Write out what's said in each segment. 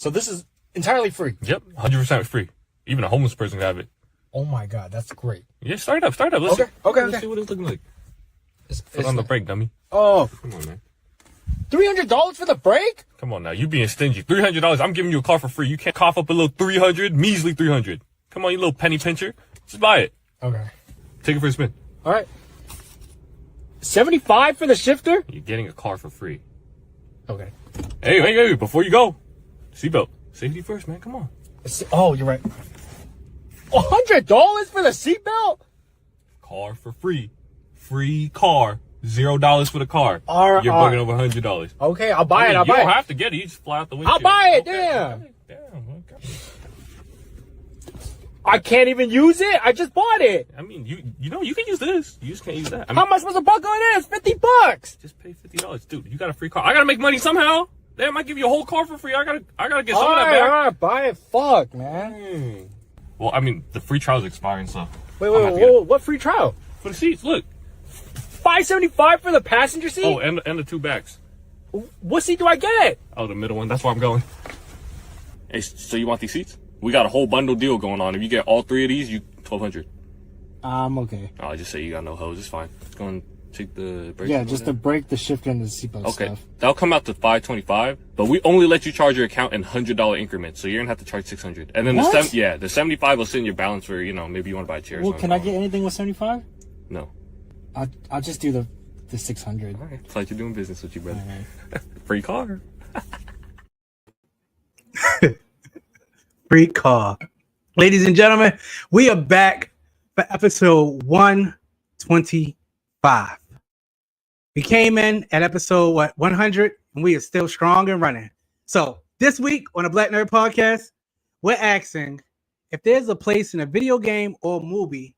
So this is entirely free. Yep, 100% free. Even a homeless person can have it. Oh my God, that's great. Yeah, start up. Let's see what it's looking like. Put on the brake, dummy. Oh, come on, man. $300 for the brake? Come on now, you being stingy. $300. I'm giving you a car for free. You can't cough up a little $300, measly $300. Come on, you little penny pincher. Just buy it. Okay. Take it for a spin. All right. $75 for the shifter? You're getting a car for free. Okay. Hey, before you go, seatbelt. Safety first, man. Come on. Oh, you're right. $100 for the seatbelt? Car for free. Free car. $0 for the car. You're bugging over $100. Okay, I'll buy it. You don't have to get it. You just fly out the windshield. I'll buy it. Okay. Damn. Okay. I can't even use it. I just bought it. I mean, you can use this. You just can't use that. I mean, how much was a buck on this? $50. Just pay $50, dude. You got a free car. I gotta make money somehow. They might give you a whole car for free. I gotta get some of that back. All right, buy it. Fuck, man. Well, I mean, the free trial's expiring, so. Wait. What free trial? For the seats, look. $575 for the passenger seat? Oh, and the two backs. What seat do I get? Oh, the middle one. That's where I'm going. Hey, so you want these seats? We got a whole bundle deal going on. If you get all three of these, you $1,200. Okay. Oh, I just say you got no hose. It's fine. Go and take the brake. Yeah, just the brake, the shifter, and the seatbelt stuff. Okay, that'll come out to $525, but we only let you charge your account in $100 increments, so you're gonna have to charge $600. And then the 75 will sit in your balance for, maybe you want to buy a chair. Well, can I get anything with 75? No. I'll just do the 600. All right, it's like you're doing business with you, brother. Right. Free car. Free car. Ladies and gentlemen, we are back for episode 125. We came in at episode 100, and we are still strong and running. So this week on the Black Nerd Podcast, we're asking if there's a place in a video game or movie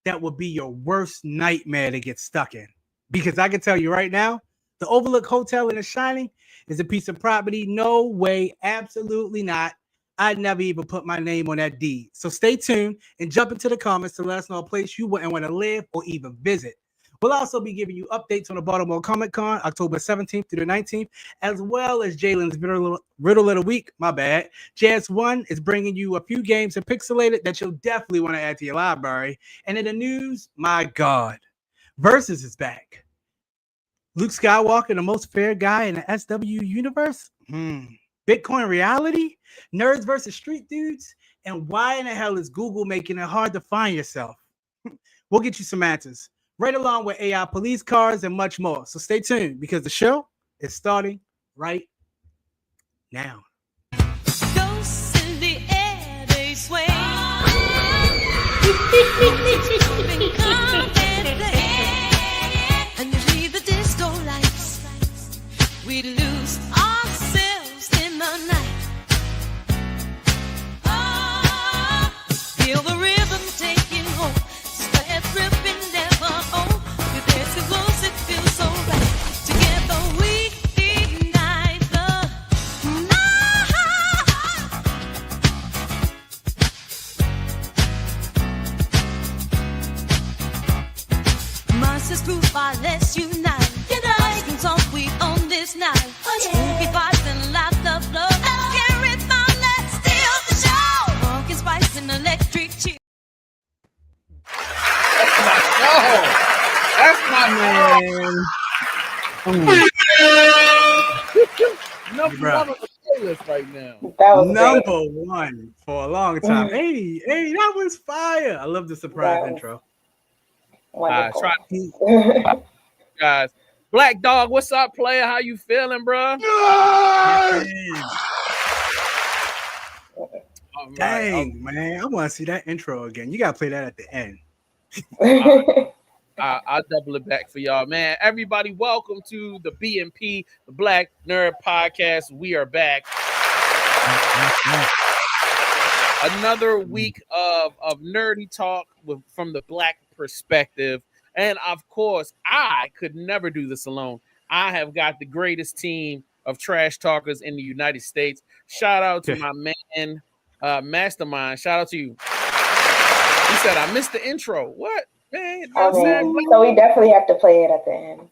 that would be your worst nightmare to get stuck in. Because I can tell you right now, the Overlook Hotel in The Shining is a piece of property. No way, absolutely not. I'd never even put my name on that deed. So stay tuned and jump into the comments to let us know a place you wouldn't want to live or even visit. We'll also be giving you updates on the Baltimore Comic Con, October 17th through the 19th, as well as Jalen's Riddle of the Week. My bad. JS1 is bringing you a few games and pixelated that you'll definitely want to add to your library. And in the news, my God, Versus is back. Luke Skywalker, the most fair guy in the SW universe? Bitcoin reality? Nerds versus street dudes? And why in the hell is Google making it hard to find yourself? We'll get you some answers, right along with AI police cars and much more. So stay tuned because the show is starting right now. Ghosts in the air, they sway. And you leave the disco lights. We lose ourselves in the night. Oh, feel the rhythm taking hold. Sweat dripping never old. Your dance so close, it feels so right. Together we ignite the night. Monsters proof our less unite. Ice on we own this night. Spooky vibes and laughter flow. Let's get rhythm, let's steal the show. Pumpkin spice and electric chill. That's my man. Number one on the playlist right now. Number one for a long time. Hey, that was fire. I love the surprise intro. Guys. Black Dog, what's up, player? How you feeling, bro? Dang, man. I want to see that intro again. You got to play that at the end. I'll double it back for y'all, man. Everybody, welcome to the BNP, the Black Nerd Podcast. We are back. Another week of nerdy talk from the Black perspective. And of course, I could never do this alone. I have got the greatest team of trash talkers in the United States. Shout out to my man, Mastermind. Shout out to you. He said, I missed the intro. What? Man, so we definitely have to play it at the end.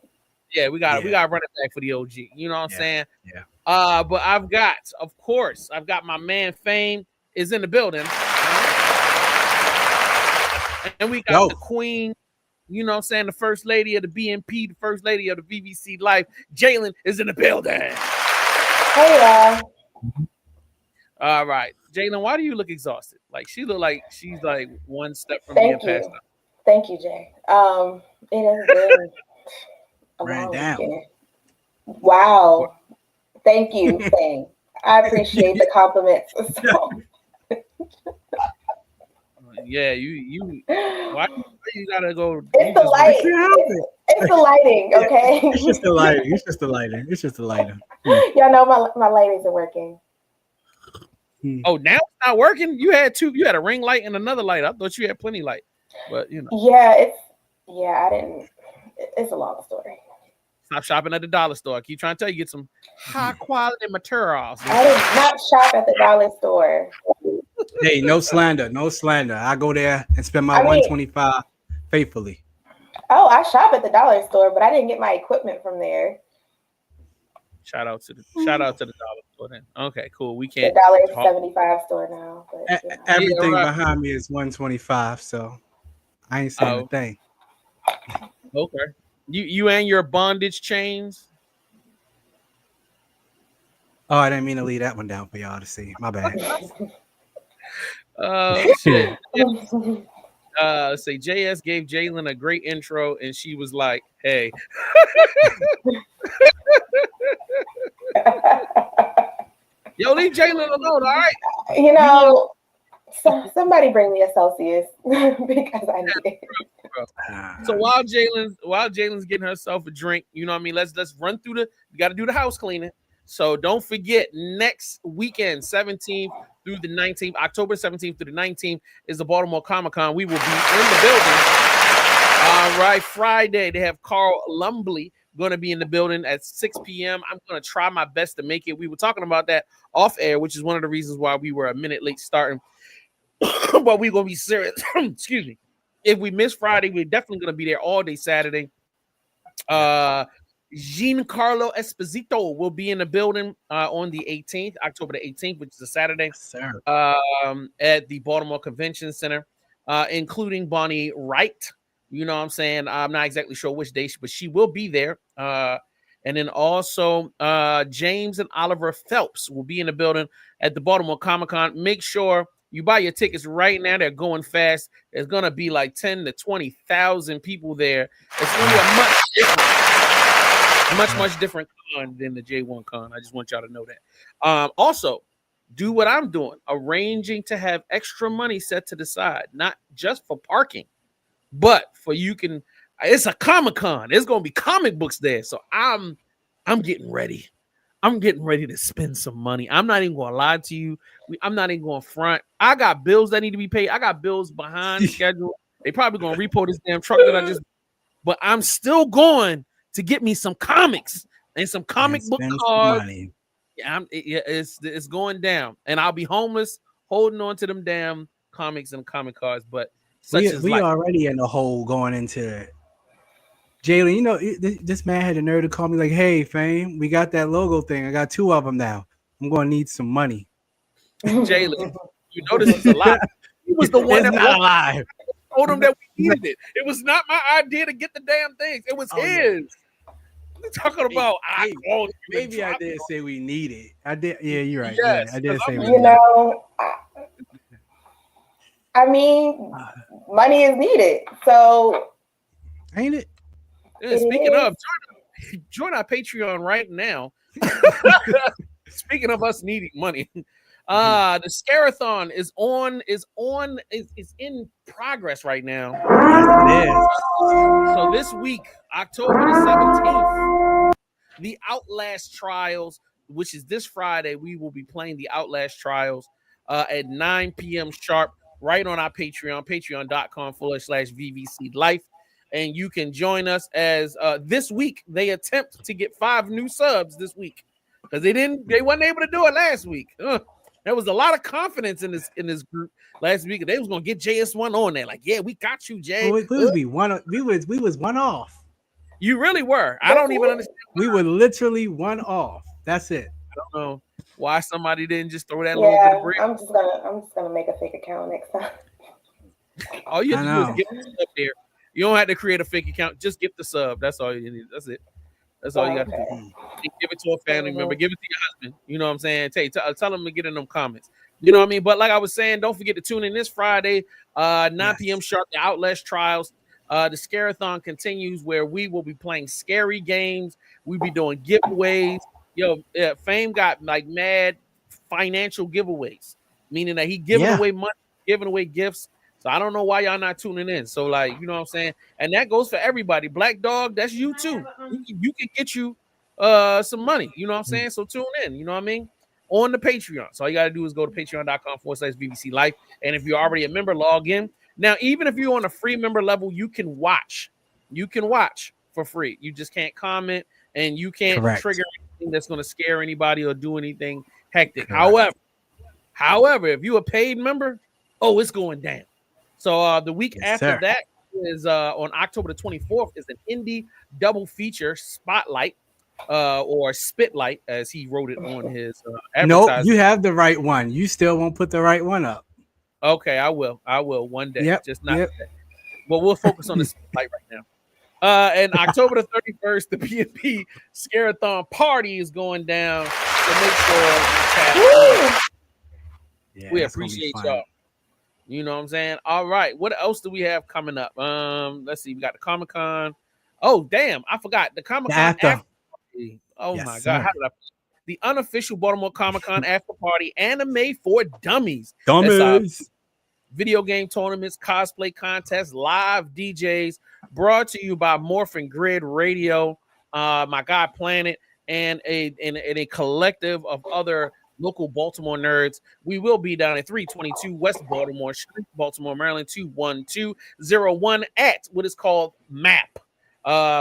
Yeah, we got to run it back for the OG. You know what I'm saying? Yeah. But I've got my man Fame is in the building. And we got the queen, you know what I'm saying, the first lady of the BNP, the first lady of the VVC Life. Jalen is in the building. Hey, y'all. All right. Jalen, why do you look exhausted? Like, she look like she's like one step from being passed out. Thank you, Jay. It has been a long weekend. Wow. Thank you, Fame. I appreciate the compliments. Yeah, you why you gotta go? It's the light. It's the lighting, okay? It's just the lighting. It's just the lighting. Y'all know my light isn't working. Oh, now it's not working? You had a ring light and another light. I thought you had plenty light. But you know. I didn't. It's a long story. Stop shopping at the dollar store. I keep trying to tell you, get some high quality materials. I did not shop at the dollar store. Hey, no slander. I go there and spend my $125 faithfully. Oh, I shop at the dollar store, but I didn't get my equipment from there. Shout out to the dollar store then. Okay, cool. We can't. The $1.75 store now. But, everything behind me is $125, so I ain't saying a thing. Okay. You and your bondage chains. Oh, I didn't mean to leave that one down for y'all to see. My bad. Shit. Say JS gave Jalen a great intro, and she was like, "Hey." Yo, leave Jalen alone, all right? You know, somebody bring me a Celsius because I need it. So while Jalen's getting herself a drink, you know what I mean? Let's run through you got to do the house cleaning. So don't forget, next weekend, 17th through the 19th, October 17th through the 19th is the Baltimore Comic-Con. We will be in the building. All right, Friday, they have Carl Lumbly going to be in the building at 6 p.m. I'm going to try my best to make it. We were talking about that off air, which is one of the reasons why we were a minute late starting. But we're going to be serious. Excuse me. If we miss Friday, we're definitely going to be there all day Saturday. Giancarlo Esposito will be in the building on the 18th, October the 18th, which is a Saturday, at the Baltimore Convention Center, including Bonnie Wright. You know what I'm saying? I'm not exactly sure which day, but she will be there. And then also James and Oliver Phelps will be in the building at the Baltimore Comic-Con. Make sure you buy your tickets right now. They're going fast. There's going to be like 10 to 20,000 people there. It's going to be a much different con than the J1 con. I just want y'all to know that. Also, do what I'm doing, arranging to have extra money set to the side, not just for parking, but for it's a Comic-Con. There's going to be comic books there. So I'm getting ready. I'm getting ready to spend some money. I'm not even going to lie to you. I'm not even going to front. I got bills that need to be paid. I got bills behind schedule. They probably going to repo this damn truck that I just, but I'm still going to get me some comics and some comic book cards. Yeah, it's going down, and I'll be homeless holding on to them damn comics and comic cards. But we already in the hole going into it. Jalen, you know, this man had the nerve to call me like, "Hey, Fame, we got that logo thing. I got 2 of them now. I'm going to need some money." Jalen, you know this is a lie. He was the one that not alive. Told him that we needed it. It was not my idea to get the damn things. It was his. We're talking about maybe I did say we need it. I did. Yeah, you're right. Yes, yeah, I did say we need it. You know, I mean, money is needed. So ain't it? Yeah, speaking of, join our Patreon right now. Speaking of us needing money, the Scarathon is in progress right now. Yes, it is. So this week, October the 17th, the Outlast Trials, which is this Friday, we will be playing the Outlast Trials at 9 p.m. sharp, right on our Patreon, patreon.com/VVC Life. And you can join us as this week they attempt to get 5 new subs this week because they weren't able to do it last week. There was a lot of confidence in this group last week. They was gonna get JS1 on there, like, yeah, we got you, Jay. Well, we was one off. You really were. I don't even understand. We were literally one off. That's it. I don't know why somebody didn't just throw that little bit of bread. I'm just gonna make a fake account next time. All you have to do is gift the sub there. You don't have to create a fake account. Just gift the sub. That's all you need. That's it. That's all you got to do. Give it to a family member. Give it to your husband. You know what I'm saying? Tell them to get in them comments. You know what I mean? But like I was saying, don't forget to tune in this Friday, 9 p.m. sharp, the Outlast Trials. The Scarathon continues where we will be playing scary games. We'll be doing giveaways. Yo, Fame got like mad financial giveaways, meaning that he giving away money, giving away gifts. So I don't know why y'all not tuning in. So like, you know what I'm saying? And that goes for everybody. Black Dog, that's you too. You can get you some money. You know what I'm saying? So tune in. You know what I mean? On the Patreon. So all you got to do is go to patreon.com/VBC Life. And if you're already a member, log in. Now, even if you're on a free member level, you can watch. You can watch for free. You just can't comment and you can't trigger anything that's going to scare anybody or do anything hectic. However, if you're a paid member, it's going down. So the week after that is on October the 24th is an indie double feature spotlight or spitlight as he wrote it on his advertisement. Nope, you have the right one. You still won't put the right one up. Okay, I will one day. Yep, just not today. But we'll focus on the spotlight right now. And October the 31st, the PNP Scarathon party is going down. So make sure we appreciate y'all. You know what I'm saying? All right. What else do we have coming up? Let's see. We got the Comic-Con. Oh, damn. I forgot. The Comic-Con after party. Oh, my God. How did I? The unofficial Baltimore Comic-Con after party anime for dummies. Video game tournaments, cosplay contests, live DJs, brought to you by Morphin Grid Radio, my guy Planet, and a collective of other local Baltimore nerds. We will be down at 322 West Baltimore Street, Baltimore, Maryland, 21201 at what is called MAP,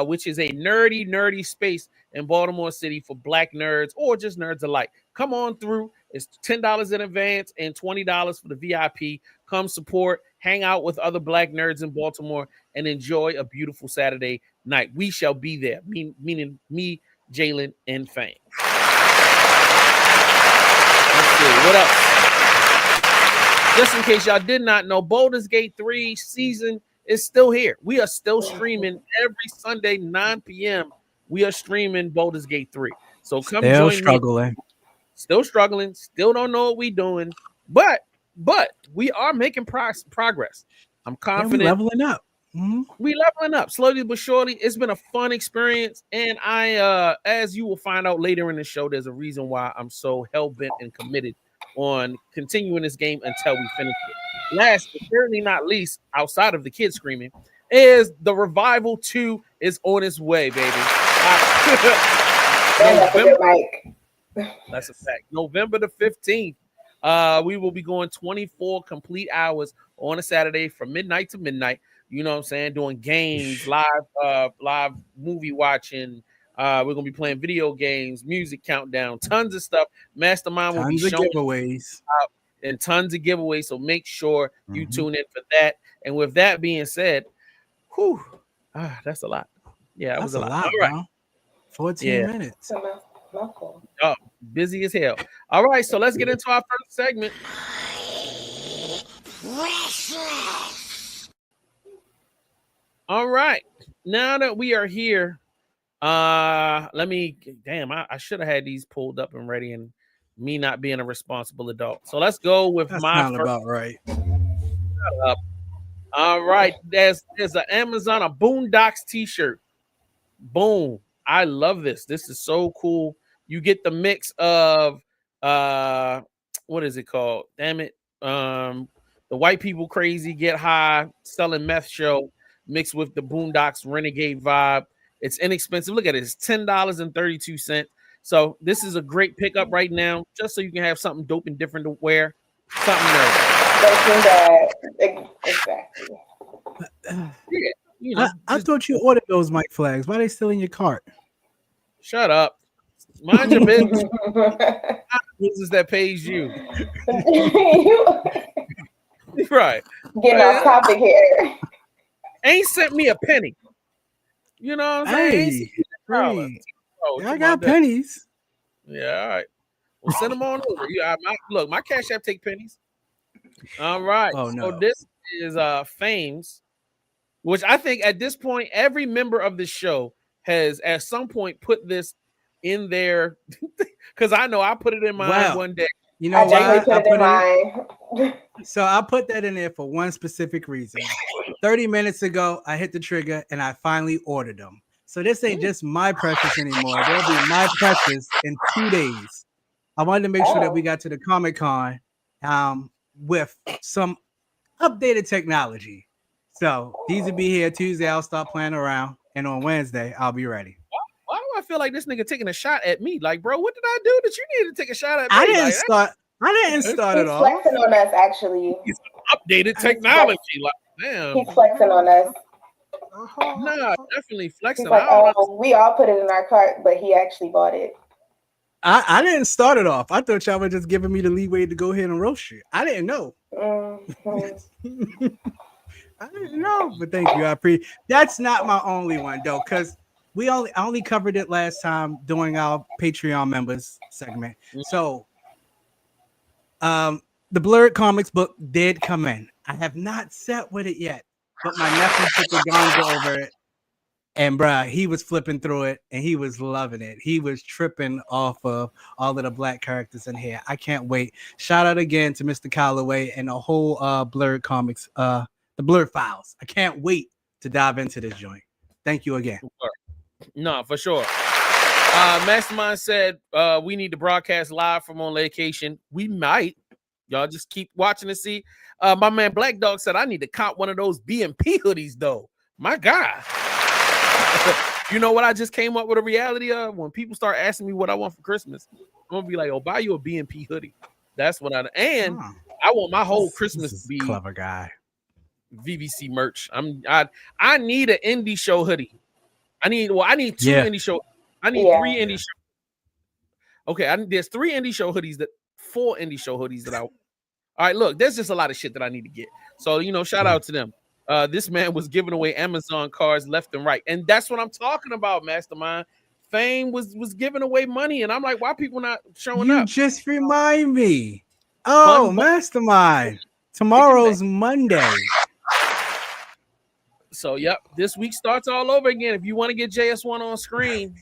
which is a nerdy space in Baltimore City for Black nerds or just nerds alike. Come on through. It's $10 in advance and $20 for the VIP. Come support, hang out with other Black nerds in Baltimore, and enjoy a beautiful Saturday night. We shall be there, meaning me, Jalen, and Fame. Let's see, what else? Just in case y'all did not know, Baldur's Gate 3 season is still here. We are still streaming every Sunday, 9 p.m. We are streaming Baldur's Gate 3. So come join me. Still struggling, still don't know what we're doing, but we are making progress. I'm confident. We're leveling up. Mm-hmm. We leveling up slowly but surely. It's been a fun experience, and I, as you will find out later in the show, there's a reason why I'm so hell-bent and committed on continuing this game until we finish it. Last but certainly not least, outside of the kids screaming, is the Revival 2 is on its way, baby. That's a fact. November the 15th, we will be going 24 complete hours on a Saturday from midnight to midnight. You know what I'm saying? Doing games, live movie watching. We're gonna be playing video games, music countdown, tons of stuff. Mastermind will be showing giveaways and tons of giveaways. So make sure you tune in for that. And with that being said, that's a lot. Yeah, it was a lot. All right. Bro. 14 minutes. Oh, busy as hell. All right, so let's get into our first segment. All right, now that we are here, I should have had these pulled up and ready, and me not being a responsible adult. So let's go with my first. About right. All right, there's an Amazon a Boondocks t-shirt. Boom. I love this. This is so cool. You get the mix of what is it called? Damn it. The White People Crazy Get High Selling Meth show mixed with the Boondocks Renegade vibe. It's inexpensive. Look at it. It's $10.32. So this is a great pickup right now, just so you can have something dope and different to wear. Something nerdy. Exactly. Yeah, I thought you ordered those mic flags. Why are they still in your cart? Shut up. Mind your business. Business that pays you. Right. Getting off topic here. Ain't sent me a penny. You know what I'm saying? Hey, $60. Oh, I got pennies. Yeah, all right. Well, send them on over. Look, my Cash App take pennies. All right. Oh, no. So this is Fame's, which I think at this point, every member of the show has at some point put this in there because I know I put it in mine one day. You know why? I put it in mine. So I put that in there for one specific reason. 30 minutes ago, I hit the trigger and I finally ordered them. So this ain't just my precious anymore. They'll be my precious in 2 days. I wanted to make sure that we got to the Comic-Con with some updated technology. So these will be here Tuesday. I'll start playing around. And on Wednesday, I'll be ready. Why do I feel like this nigga taking a shot at me? Like, bro, what did I do that you needed to take a shot at me? I didn't start it off. He's flexing on us, actually. It's updated technology. Like, damn. He's flexing on us. Nah, definitely flexing. He's like, we all put it in our cart, but he actually bought it. I didn't start it off. I thought y'all were just giving me the leeway to go ahead and roast you. I didn't know. Mm-hmm. I didn't know, but thank you. I appreciate. That's not my only one though, because I only covered it last time during our Patreon members segment. So, the Blurred Comics book did come in. I have not sat with it yet, but my nephew took the ganja over it. And bruh, he was flipping through it and he was loving it. He was tripping off of all of the black characters in here. I can't wait. Shout out again to Mr. Calloway and the whole Blurred Comics, the Blurred Files. I can't wait to dive into this joint. Thank you again. No, for sure. Mastermind said we need to broadcast live from on location. We might. Y'all just keep watching to see. My man Black Dog said I need to cop one of those BMP hoodies though. My God. You know what I just came up with a reality of? When people start asking me what I want for Christmas, I'm gonna be like, "Oh, buy you a BMP hoodie." That's what I want my whole Christmas to be clever guy. VVC merch. I need an indie show hoodie. I need two indie show. I need 3 indie show. Okay, there's 3 indie show hoodies 4 indie show hoodies that I. All right, look, there's just a lot of shit that I need to get. So shout out to them. This man was giving away Amazon cards left and right, and that's what I'm talking about. Mastermind Fame was giving away money, and I'm like, why people not showing up? You just remind me. Oh, Mastermind. Tomorrow's Monday. So yep, this week starts all over again. If you want to get JS1 on screen,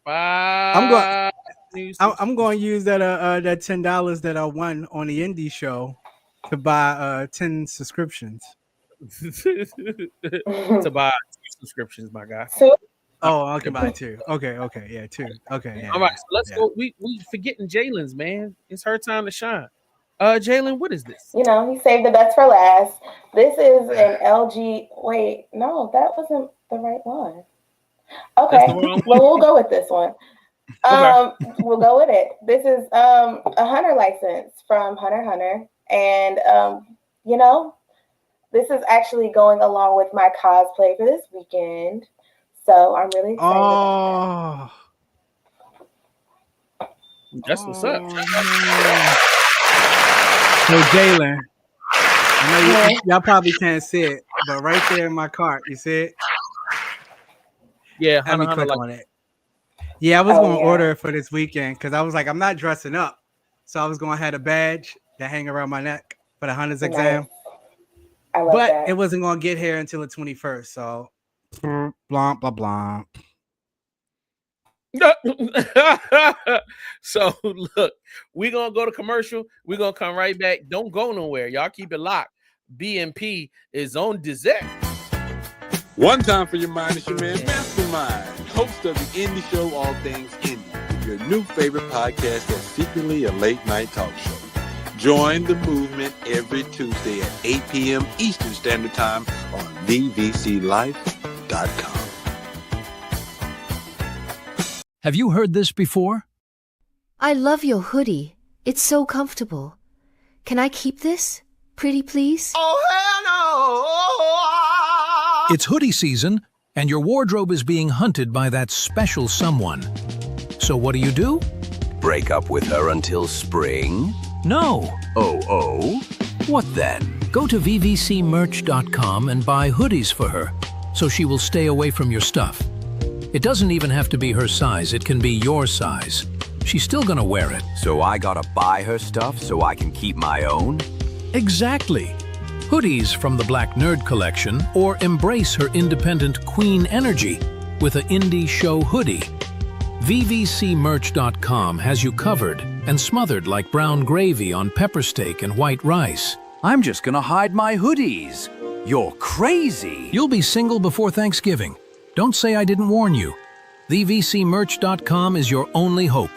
I'm going to use that $10 that I won on the indie show to buy 10 subscriptions. To buy 2 subscriptions, my guy. Oh, I can buy 2. Okay, yeah, 2. Okay, yeah. All right, so let's go. We forgetting Jalen's, man. It's her time to shine. Jalen, what is this? He saved the best for last. This is an LG. Wait, no, that wasn't the right one. Okay, well, we'll go with this one. We'll go with it. This is a hunter license from Hunter x Hunter. And, this is actually going along with my cosplay for this weekend. So I'm really excited. Oh, that's what's up. So, Jalen, I know y'all probably can't see it, but right there in my cart, you see it? Yeah, let me click on it. Yeah, I was going to order it for this weekend because I was like, I'm not dressing up. So I was going to have a badge that hang around my neck for the hunter's exam. I love that. It wasn't going to get here until the 21st. So, blah, blah, blah. So, look, we're going to go to commercial. We're going to come right back. Don't go nowhere. Y'all keep it locked. BMP is on dessert. One time for your mind is your man, Mastermind, host of the indie show All Things Indie, your new favorite podcast that's secretly a late night talk show. Join the movement every Tuesday at 8 p.m. Eastern Standard Time on vvclife.com. Have you heard this before? I love your hoodie. It's so comfortable. Can I keep this? Pretty please? Oh, hell no! It's hoodie season, and your wardrobe is being hunted by that special someone. So what do? Break up with her until spring? No. Oh? What then? Go to vvcmerch.com and buy hoodies for her. so she will stay away from your stuff. It doesn't even have to be her size, it can be your size. She's still gonna wear it. So I gotta buy her stuff so I can keep my own? Exactly. Hoodies from the Black Nerd collection, or embrace her independent queen energy with an indie show hoodie. VVCmerch.com has you covered and smothered like brown gravy on pepper steak and white rice. I'm just gonna hide my hoodies. You're crazy. You'll be single before Thanksgiving. Don't say I didn't warn you. VVCmerch.com is your only hope.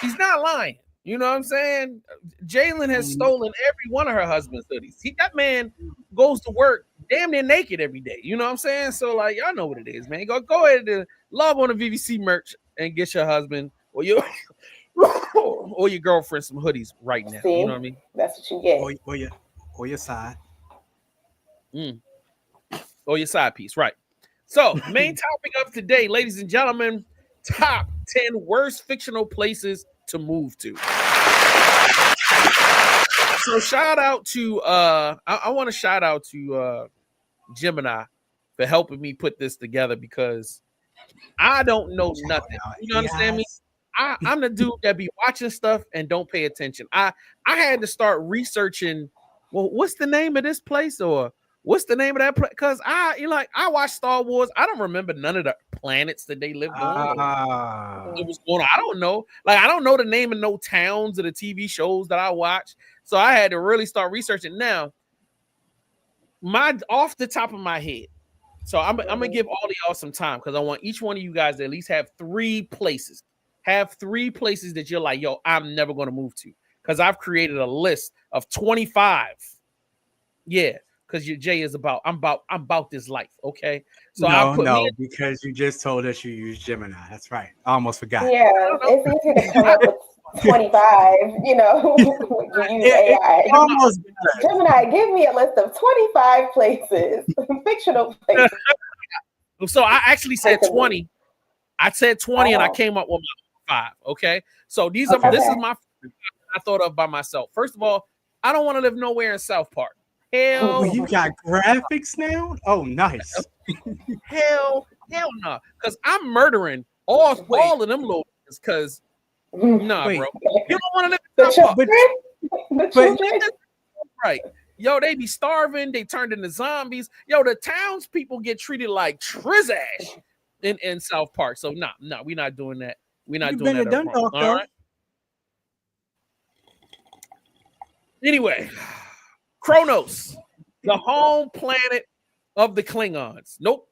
He's not lying. You know what I'm saying? Jalen has stolen every one of her husband's hoodies. That man goes to work damn near naked every day. You know what I'm saying? So, like, y'all know what it is, man. Go ahead and log on to VVC merch and get your husband or your or your girlfriend some hoodies right now. See? You know what I mean? That's what you get. Or your side. Or your side piece, right? So, main topic of today, ladies and gentlemen, top 10 worst fictional places to move to. So shout out to I want to shout out to Gemini for helping me put this together, because I don't know nothing. You know what I'm saying? I'm the dude that be watching stuff and don't pay attention. I had to start researching, well, what's the name of this place, or what's the name of that place? Because I watch Star Wars. I don't remember none of the planets that they lived on. It was going on. I don't know. Like, I don't know the name of no towns of the TV shows that I watch. So I had to really start researching. Now, off the top of my head, so I'm gonna give all of y'all some time, because I want each one of you guys to at least have 3 places. Have 3 places that you're like, yo, I'm never gonna move to. Because I've created a list of 25. Yeah. Because your Jay is I'm about this life, okay? So because you just told us you use Gemini. That's right. I almost forgot. Yeah, it's easy to come up with 25. You know, you use AI. Almost Gemini, give me a list of 25 places, fictional places. So I actually said 20. I said 20, and I came up with my 5. Okay, so this is my I thought of by myself. First of all, I don't want to live nowhere in South Park. Hell, you got graphics now? Oh, nice. hell no, because I'm murdering all of them little niggas. Because bro, you don't want to live in South Park. The children? Right? Yo, they be starving. They turned into zombies. Yo, the townspeople get treated like trizash in South Park. So no, we're not doing that. We're not doing that. All right. Anyway. Kronos, the home planet of the Klingons. Nope.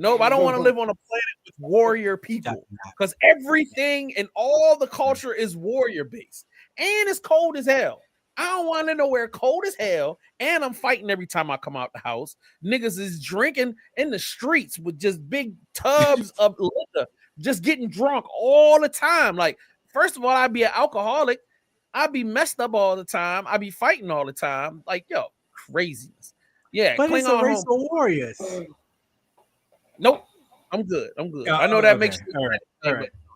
I don't want to live on a planet with warrior people, because everything and all the culture is warrior based, and it's cold as hell. I don't want to know where cold as hell, and I'm fighting every time I come out the house. Niggas is drinking in the streets with just big tubs of liquor, just getting drunk all the time. Like, first of all, I'd be an alcoholic. I'd be messed up all the time. I'd be fighting all the time. Like, yo, craziness. Yeah, but it's a race of warriors. Nope, I'm good. I know that makes all right.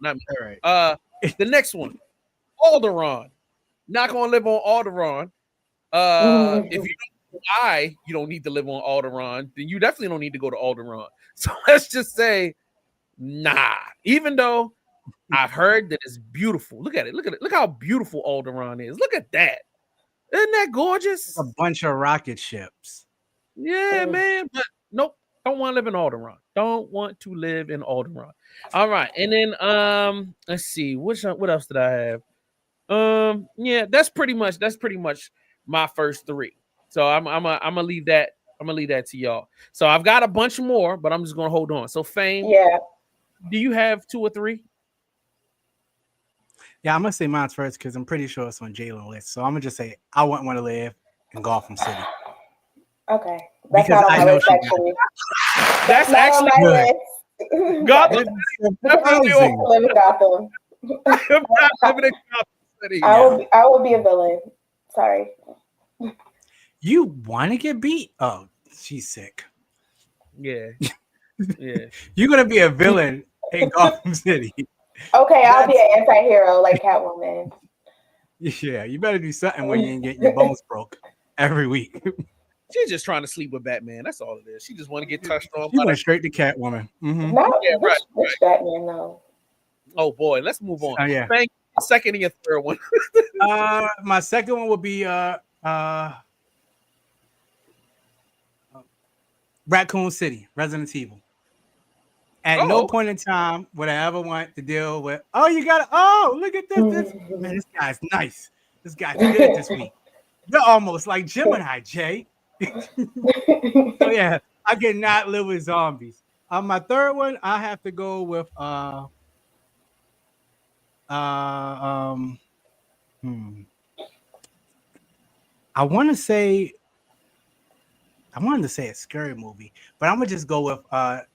Not me. All right. The next one, Alderaan. Not gonna live on Alderaan. If you don't know why you don't need to live on Alderaan, then you definitely don't need to go to Alderaan. So let's just say, nah. Even though I've heard that it's beautiful. Look at it. Look how beautiful Alderaan is. Look at that. Isn't that gorgeous? A bunch of rocket ships. Yeah, man. But nope. Don't want to live in Alderaan. Don't want to live in Alderaan. All right. And then let's see. What else did I have? Yeah, that's pretty much my first 3. So I'm gonna leave that. I'm gonna leave that to y'all. So I've got a bunch more, but I'm just gonna hold on. So Fame, yeah. Do you have 2 or 3? Yeah, I'm gonna say mine first because I'm pretty sure it's on Jalen's list. So I'm gonna just say I wouldn't want to live in Gotham City. Okay, that's not on my list actually. That's actually on my list. Gotham. Live in Gotham. I'm not living in Gotham City. I will be a villain. Sorry. You want to get beat? Oh, she's sick. Yeah. You're gonna be a villain in Gotham City. Okay, I'll be an anti-hero like Catwoman. Yeah, you better do something when you ain't getting your bones broke every week. She's just trying to sleep with Batman. That's all it is. She just want to get touched on. She went straight to Catwoman. Not Yeah, which Batman though. Oh boy, let's move on. Oh yeah. Thank you. Second and your third one. My second one would be Raccoon City, Resident Evil. At no point in time would I ever want to deal with, look at this. Man, this guy's nice. This guy's good this week. You're almost like Gemini, Jay. So yeah, I cannot live with zombies. On my third one, I have to go with I wanted to say a scary movie, but I'm gonna just go with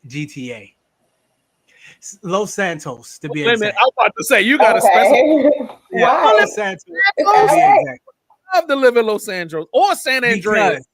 GTA. Los Santos to be exact. I was about to say you gotta specify. Why? Los Santos. I love to live in Los Angeles or San Andreas.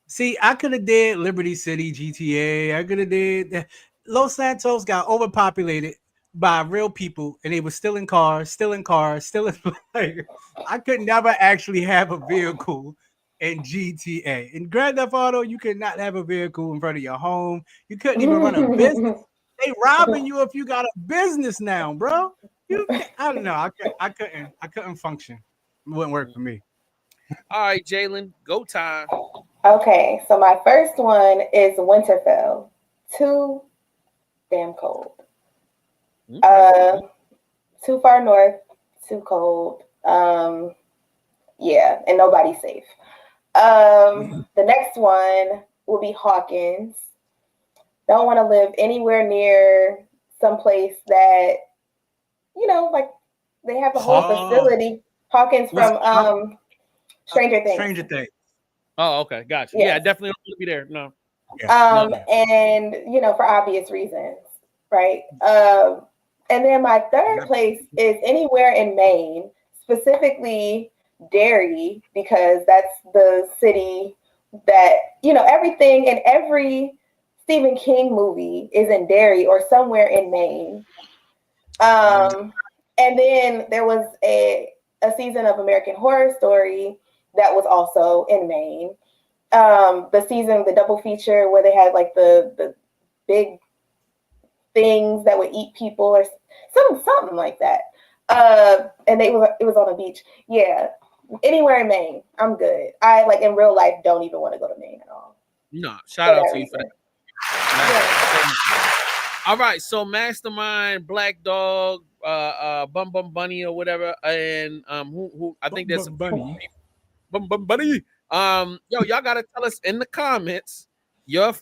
See, I could have did Liberty City, GTA. I could have did Los Santos got overpopulated by real people, and they were stealing cars. Like, I could never actually have a vehicle in GTA. In Grand Theft Auto, you could not have a vehicle in front of your home. You couldn't even run a business. They robbing you if you got a business now, bro. I don't know. I couldn't function. It wouldn't work for me. All right, Jalen, go time. Okay, so my first one is Winterfell. Too damn cold. Too far north, too cold. Yeah, and nobody's safe. The next one will be Hawkins. Don't want to live anywhere near someplace that, like they have a whole facility. Hawkins from Stranger Things. Oh, okay, gotcha. Yes. Yeah, I definitely don't want to be there. No. And for obvious reasons, right? And then my third place is anywhere in Maine, specifically Derry, because that's the city that, everything in every Stephen King movie is in Derry or somewhere in Maine. And then there was a season of American Horror Story that was also in Maine. The double feature where they had like the big things that would eat people or something like that. And it was on a beach. Yeah. Anywhere in Maine, I'm good. I in real life don't even want to go to Maine at all. No, shout out to you for that. All right, so Mastermind, Black Dog, Bum Bum Bunny or whatever, and who I think there's Bum Bunny. Y'all gotta tell us in the comments your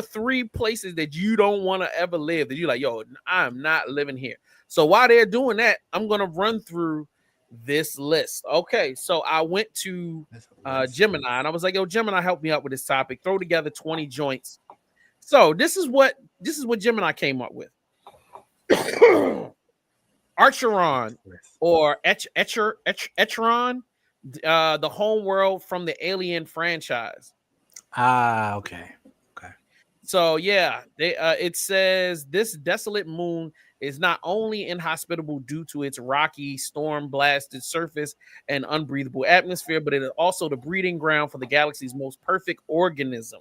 3 places that you don't want to ever live, that you like, I'm not living here. So while they're doing that, I'm gonna run through this list. Okay, so I went to Gemini and I was like, Gemini, help me out with this topic. Throw together 20 joints. So this is what Gemini came up with. Archeron or Echeron, the home world from the Alien franchise. Okay. So yeah, it says this desolate moon is not only inhospitable due to its rocky, storm-blasted surface and unbreathable atmosphere, but it is also the breeding ground for the galaxy's most perfect organism,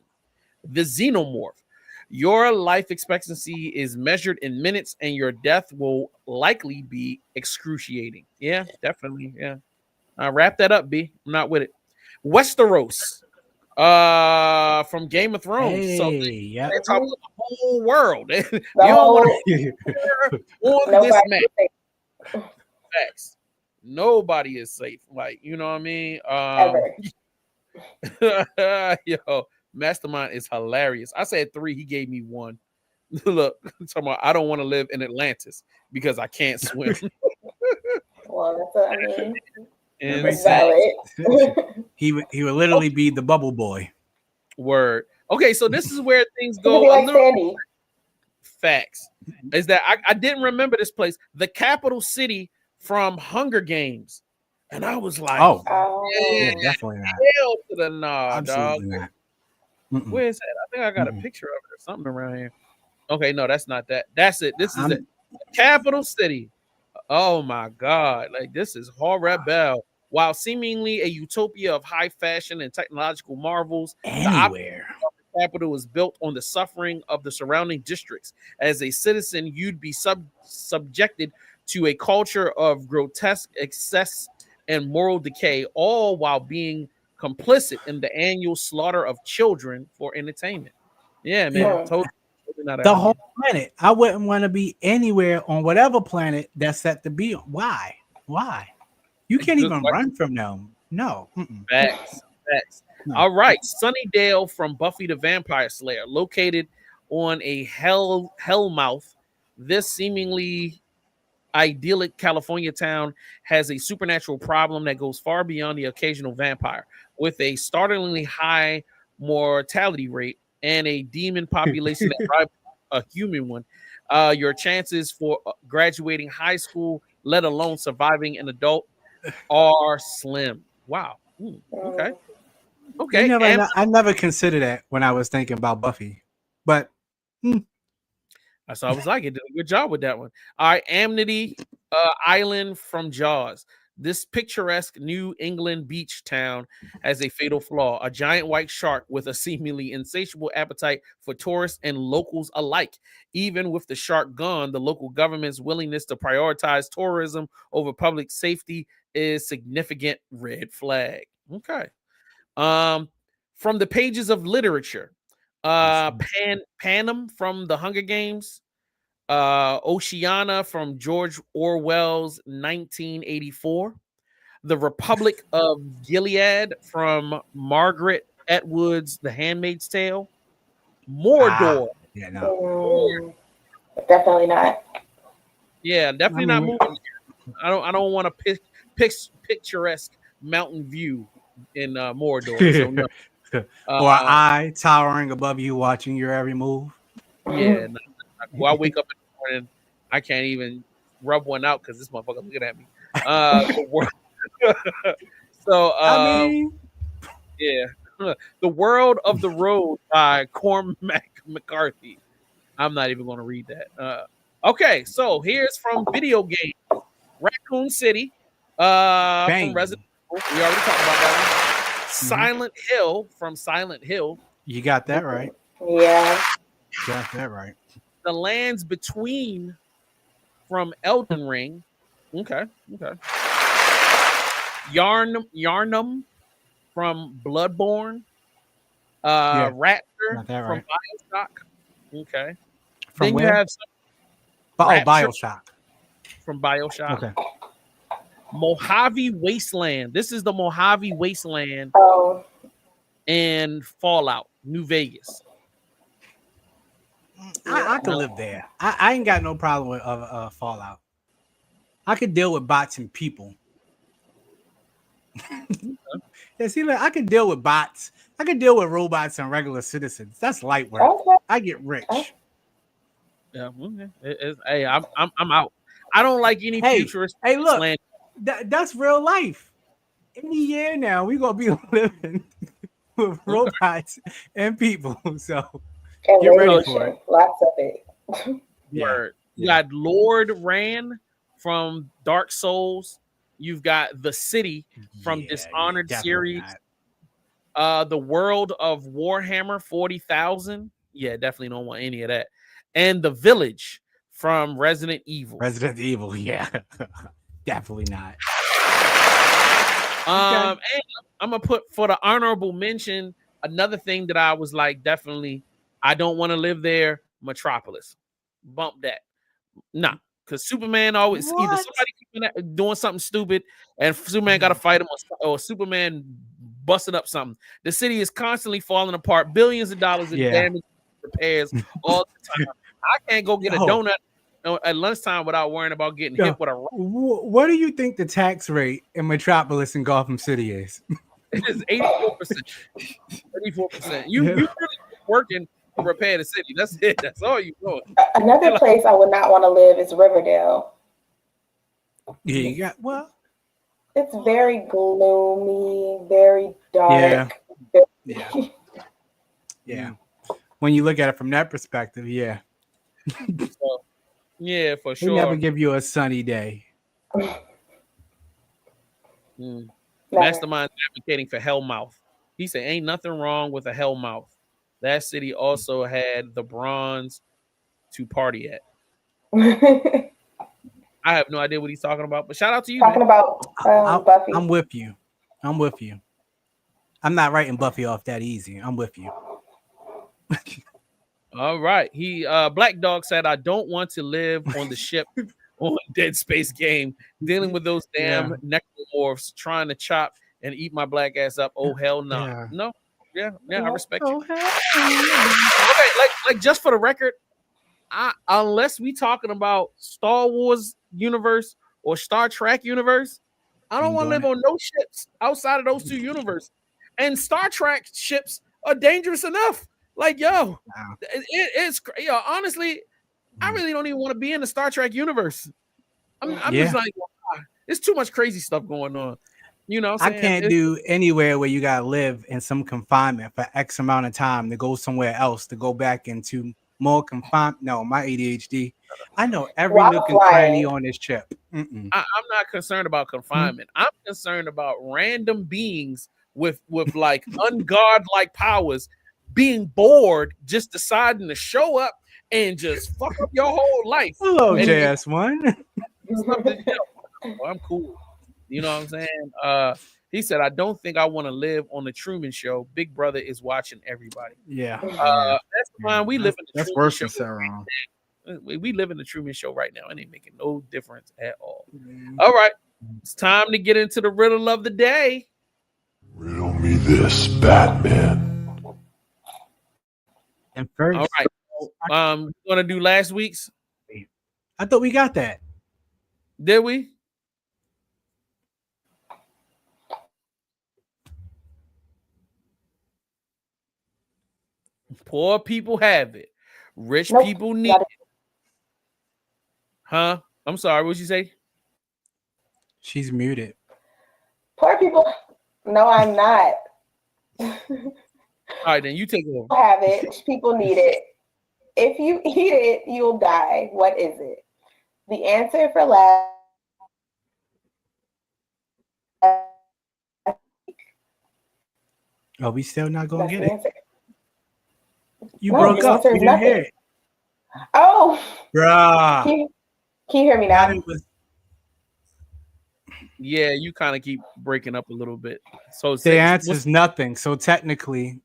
the xenomorph. Your life expectancy is measured in minutes, and your death will likely be excruciating. Yeah, definitely. Yeah. Wrap that up, B. I'm not with it. Westeros. From Game of Thrones. Hey, so they talk about the whole world. You don't want to on this map. Facts. Nobody is safe. Like, you know what I mean? Yo, Mastermind is hilarious. I said 3, he gave me 1. Look, talking about I don't want to live in Atlantis because I can't swim. Well, that's what I mean. He would literally be the bubble boy. Word. Okay, so this is where things go. Like Sandy. Facts is that I didn't remember this place, the capital city from Hunger Games, and I was like, yeah, definitely not. Hell to the nah, dog. Where is that? I think I got a picture of it or something around here. Okay, no, that's not that. That's it. This is it. Capital city. Oh my God! Like this is horrible. While seemingly a utopia of high fashion and technological marvels, Anywhere. the capital was built on the suffering of the surrounding districts. As a citizen, you'd be subjected to a culture of grotesque excess and moral decay, all while being complicit in the annual slaughter of children for entertainment. Yeah, man. Totally not The idea. whole planet. I wouldn't want to be anywhere on whatever planet that's set to be on. Why? You can't Good even question. run from them. No. Mm-mm. Facts. No. All right. Sunnydale from Buffy the Vampire Slayer, located on a hellmouth. This seemingly idyllic California town has a supernatural problem that goes far beyond the occasional vampire. With a startlingly high mortality rate and a demon population that rivals a human one, your chances for graduating high school, let alone surviving an adult, are slim. Wow. Okay. I never considered that when I was thinking about Buffy, but So I was like, it did a good job with that one. All right, Amity Island from Jaws. This picturesque New England beach town has a fatal flaw: a giant white shark with a seemingly insatiable appetite for tourists and locals alike. Even with the shark gone, the local government's willingness to prioritize tourism over public safety is significant red flag. Okay. From the pages of literature, Panem from the Hunger Games, Oceana from George Orwell's 1984, The Republic of Gilead from Margaret Atwood's The Handmaid's Tale, Mordor. Definitely not. Yeah, definitely not moving. I don't want a picturesque mountain view in Mordor. So no. Or an eye towering above you, watching your every move. Yeah. Well, I wake up in the morning, I can't even rub one out because this motherfucker looking at me. The World of the Road by Cormac McCarthy. I'm not even going to read that. Okay, so here's from video games. Raccoon City from Resident Evil. We already talked about that one. Silent Hill from Silent Hill. You got that right. Yeah. Got that right. The Lands Between from Elden Ring. Okay. Yarnum from Bloodborne. Raptor from Bioshock. Okay. From then where? you have Bioshock. From Bioshock. Okay. Mojave Wasteland. This is the Mojave Wasteland and Fallout, New Vegas. I could live there. I ain't got no problem with Fallout. I could deal with bots and people. Yeah, see, look, I could deal with bots. I could deal with robots and regular citizens. That's light work. Okay. I get rich. Yeah, okay. Hey, I'm out. I don't like any futurist. Hey, look, that's real life. Any year now, we're gonna be living with robots and people. So get ready for it. Lots of it. You got Lord Ran from Dark Souls. You've got The City from Dishonored series. The World of Warhammer 40,000. Yeah, definitely don't want any of that. And The Village from Resident Evil. Yeah. Definitely not. And I'm gonna put for the honorable mention another thing that I was like, definitely, I don't want to live there. Metropolis, bump that. Nah, because Superman always either somebody doing something stupid and Superman got to fight him, or Superman busting up something. The city is constantly falling apart, billions of dollars in damage, repairs all the time. I can't go get a donut at lunchtime without worrying about getting hit with a rock. What do you think the tax rate in Metropolis and Gotham City is? It is 84%. 84%. You really working to repair the city. That's it. That's all you doing. Another place I would not want to live is Riverdale. Yeah, it's very gloomy, very dark. Yeah. When you look at it from that perspective, yeah. So, yeah, for sure. They never give you a sunny day. Never. Mastermind advocating for Hellmouth. He said, ain't nothing wrong with a Hellmouth. That city also had the bronze to party at. I have no idea what he's talking about, but shout out to you, Talking man. about Buffy. I'm with you. I'm with you. I'm not writing Buffy off that easy. I'm with you. All right. He Black Dog said, I don't want to live on the ship on Dead Space game, dealing with those damn necromorphs trying to chop and eat my black ass up. Oh hell no. Yeah. No. Yeah, I respect you. Hell. Okay, like just for the record, unless we talking about Star Wars universe or Star Trek universe, I don't want to live on no ships outside of those two universes. And Star Trek ships are dangerous enough. Like, yo, it's honestly, I really don't even want to be in the Star Trek universe. I'm just like, wow, it's too much crazy stuff going on. You know what I'm saying? I can't do anywhere where you gotta live in some confinement for X amount of time to go somewhere else to go back into more confinement. No, my ADHD. I know every nook and cranny on this trip. I'm not concerned about confinement. I'm concerned about random beings with like unguard like powers being bored, just deciding to show up and just fuck up your whole life. Hello, JS1. I'm cool. You know what I'm saying? He said, I don't think I want to live on the Truman Show. Big Brother is watching everybody. Yeah. That's fine. We live in the That's Truman worse Show. than Sarah. We live in the Truman Show right now. It ain't making no difference at all. All right. It's time to get into the riddle of the day. Riddle me this, Batman. And first, all right. We're gonna do last week's. I thought we got that. Did we? Poor people have it. Rich people need it. Huh? I'm sorry. What'd you say? She's muted. Poor people. No, I'm not. All right, then you take it over. Have it. People need it. If you eat it, you'll die. What is it? The answer for last. Oh, we still not gonna get it. You broke up. You didn't hear it. Oh, bruh. Can you hear me now? Yeah, you kind of keep breaking up a little bit. So the answer is nothing. So technically,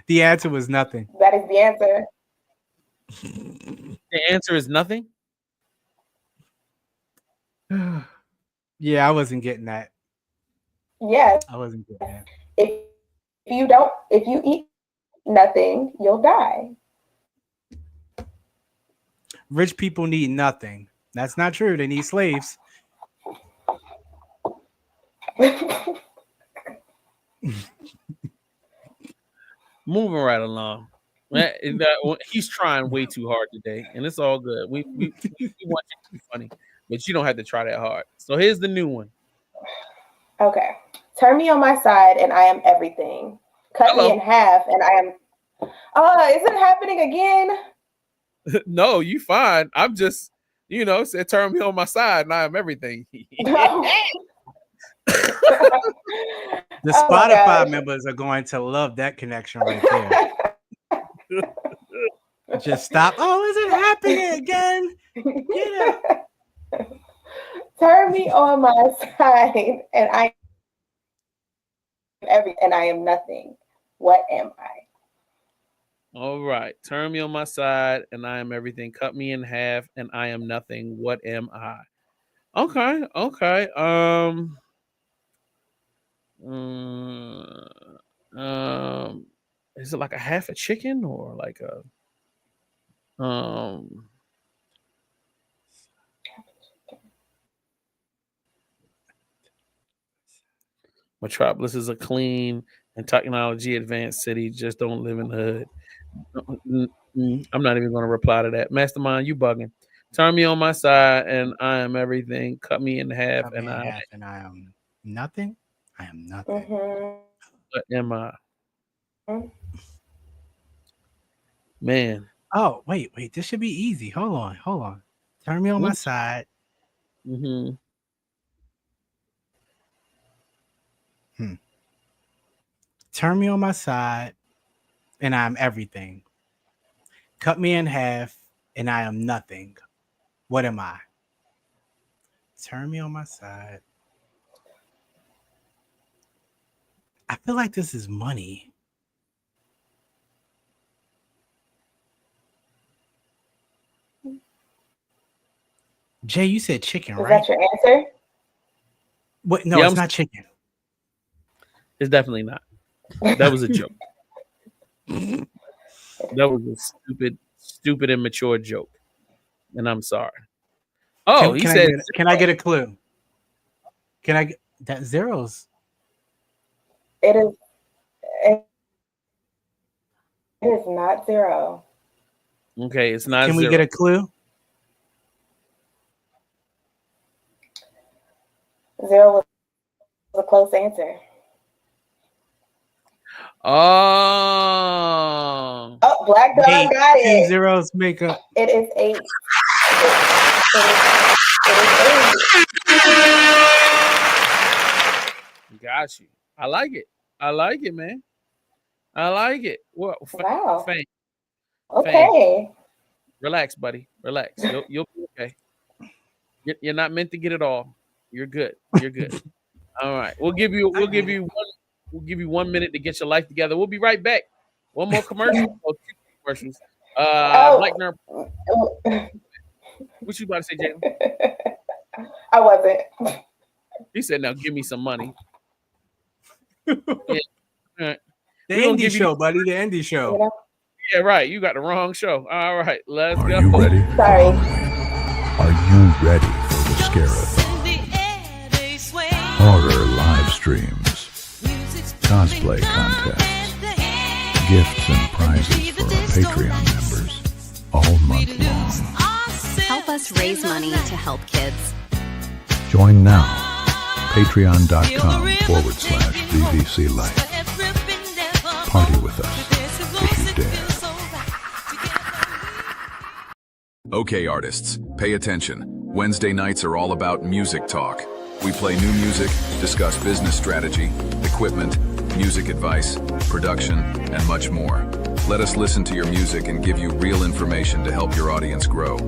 the answer was nothing. That is the answer. The answer is nothing? Yeah, I wasn't getting that. Yes. I wasn't getting that. If you eat nothing, you'll die. Rich people need nothing. That's not true. They need slaves. Moving right along. He's trying way too hard today, and it's all good. We want you to be funny, but you don't have to try that hard. So here's the new one. Okay. Turn me on my side, and I am everything. Cut me in half, and I am. Is it happening again? No, you fine. I'm just, said turn me on my side, and I am everything. The Spotify members are going to love that connection right there. Just stop. Oh, is it happening again? Yeah. Turn me on my side, and I am nothing. What am I? All right. Turn me on my side, and I am everything. Cut me in half, and I am nothing. What am I? Okay. Is it like a half a chicken or like a Metropolis is a clean and technology advanced city. Just don't live in the hood. I'm not even going to reply to that. Mastermind, you bugging. Turn me on my side, and I am everything. Cut me in half, and I am nothing. I am nothing. What am I? Man. Oh, wait. This should be easy. Hold on. Turn me on my side. Mm-hmm. Turn me on my side, and I'm everything. Cut me in half, and I am nothing. What am I? Turn me on my side. I feel like this is money. Jay, you said chicken, Is right? that your answer? What? No, Yeah, it's not chicken. It's definitely not. That was a joke. That was a stupid, immature joke. And I'm sorry. Oh, he said, can I get a clue? Can I get that zeros? It is. It is not zero. okay, it's not Can zero. we get a clue? Zero was a close answer. Oh. Oh, Black Dog got Two it. zeros make a. It is 8. It is 8. Got you. I like it. I like it, man. I like it. Well, Wow. Fang, Okay. relax, buddy. Relax. You'll be okay. You're not meant to get it all. You're good. You're good. All right. We'll give you 1 minute to get your life together. We'll be right back. One more commercial. Oh, 2 commercials. Black Nerd. What you about to say, Jalen? I wasn't. He said, "Now give me some money." Yeah. All right. The indie show, buddy. The indie show. You know? Yeah, right. You got the wrong show. All right, let's Are go. you ready? Sorry. Are you ready for the Scarathon? Horror live streams, cosplay contests, gifts and prizes for our Patreon members all month long. Help us raise money to help kids. Join now. Patreon.com/VVC Life. Party with us if you dare. Okay, artists, pay attention. Wednesday nights are all about music talk. We play new music, discuss business strategy, equipment, music advice, production, and much more. Let us listen to your music and give you real information to help your audience grow.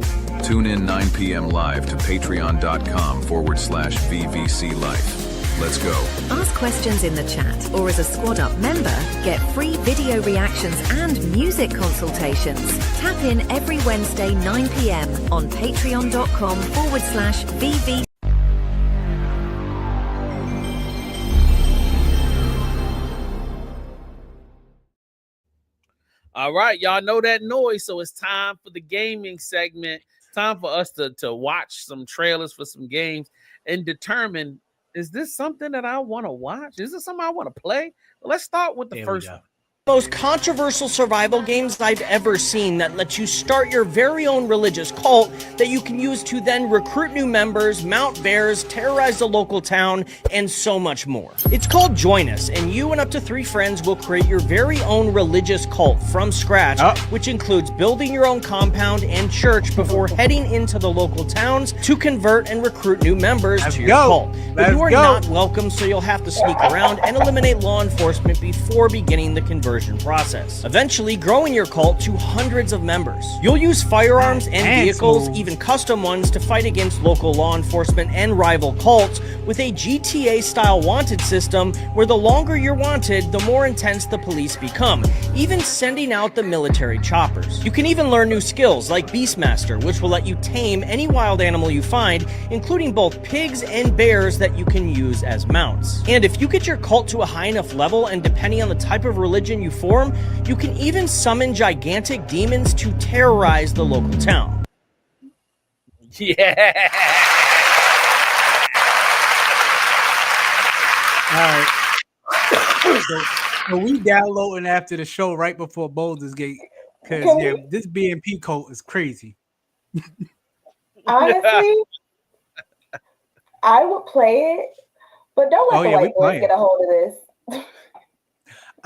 Tune in 9 p.m. live to patreon.com/VVC Life. Let's go. Ask questions in the chat or as a Squad Up member, get free video reactions and music consultations. Tap in every Wednesday 9 p.m. on patreon.com/VV. All right, y'all know that noise, so it's time for the gaming segment. Time for us to watch some trailers for some games and determine, is this something that I want to watch? Is this something I want to play? Well, let's start with the first one. Most controversial survival games I've ever seen that let you start your very own religious cult that you can use to then recruit new members, mount bears, terrorize the local town, and so much more. It's called Join Us, and you and up to 3 friends will create your very own religious cult from scratch, which includes building your own compound and church before heading into the local towns to convert and recruit new members to your cult. But you are not welcome, so you'll have to sneak around and eliminate law enforcement before beginning the conversion process, eventually growing your cult to hundreds of members. You'll use firearms and vehicles, even custom ones, to fight against local law enforcement and rival cults with a GTA-style wanted system where the longer you're wanted, the more intense the police become, even sending out the military choppers. You can even learn new skills like Beastmaster, which will let you tame any wild animal you find, including both pigs and bears that you can use as mounts. And if you get your cult to a high enough level, and depending on the type of religion you form, you can even summon gigantic demons to terrorize the local town. Yeah. All right. So we downloading after the show right before Boulders Gate, because this BNP cult is crazy. Honestly, I would play it, but don't let the white boys get a hold of this.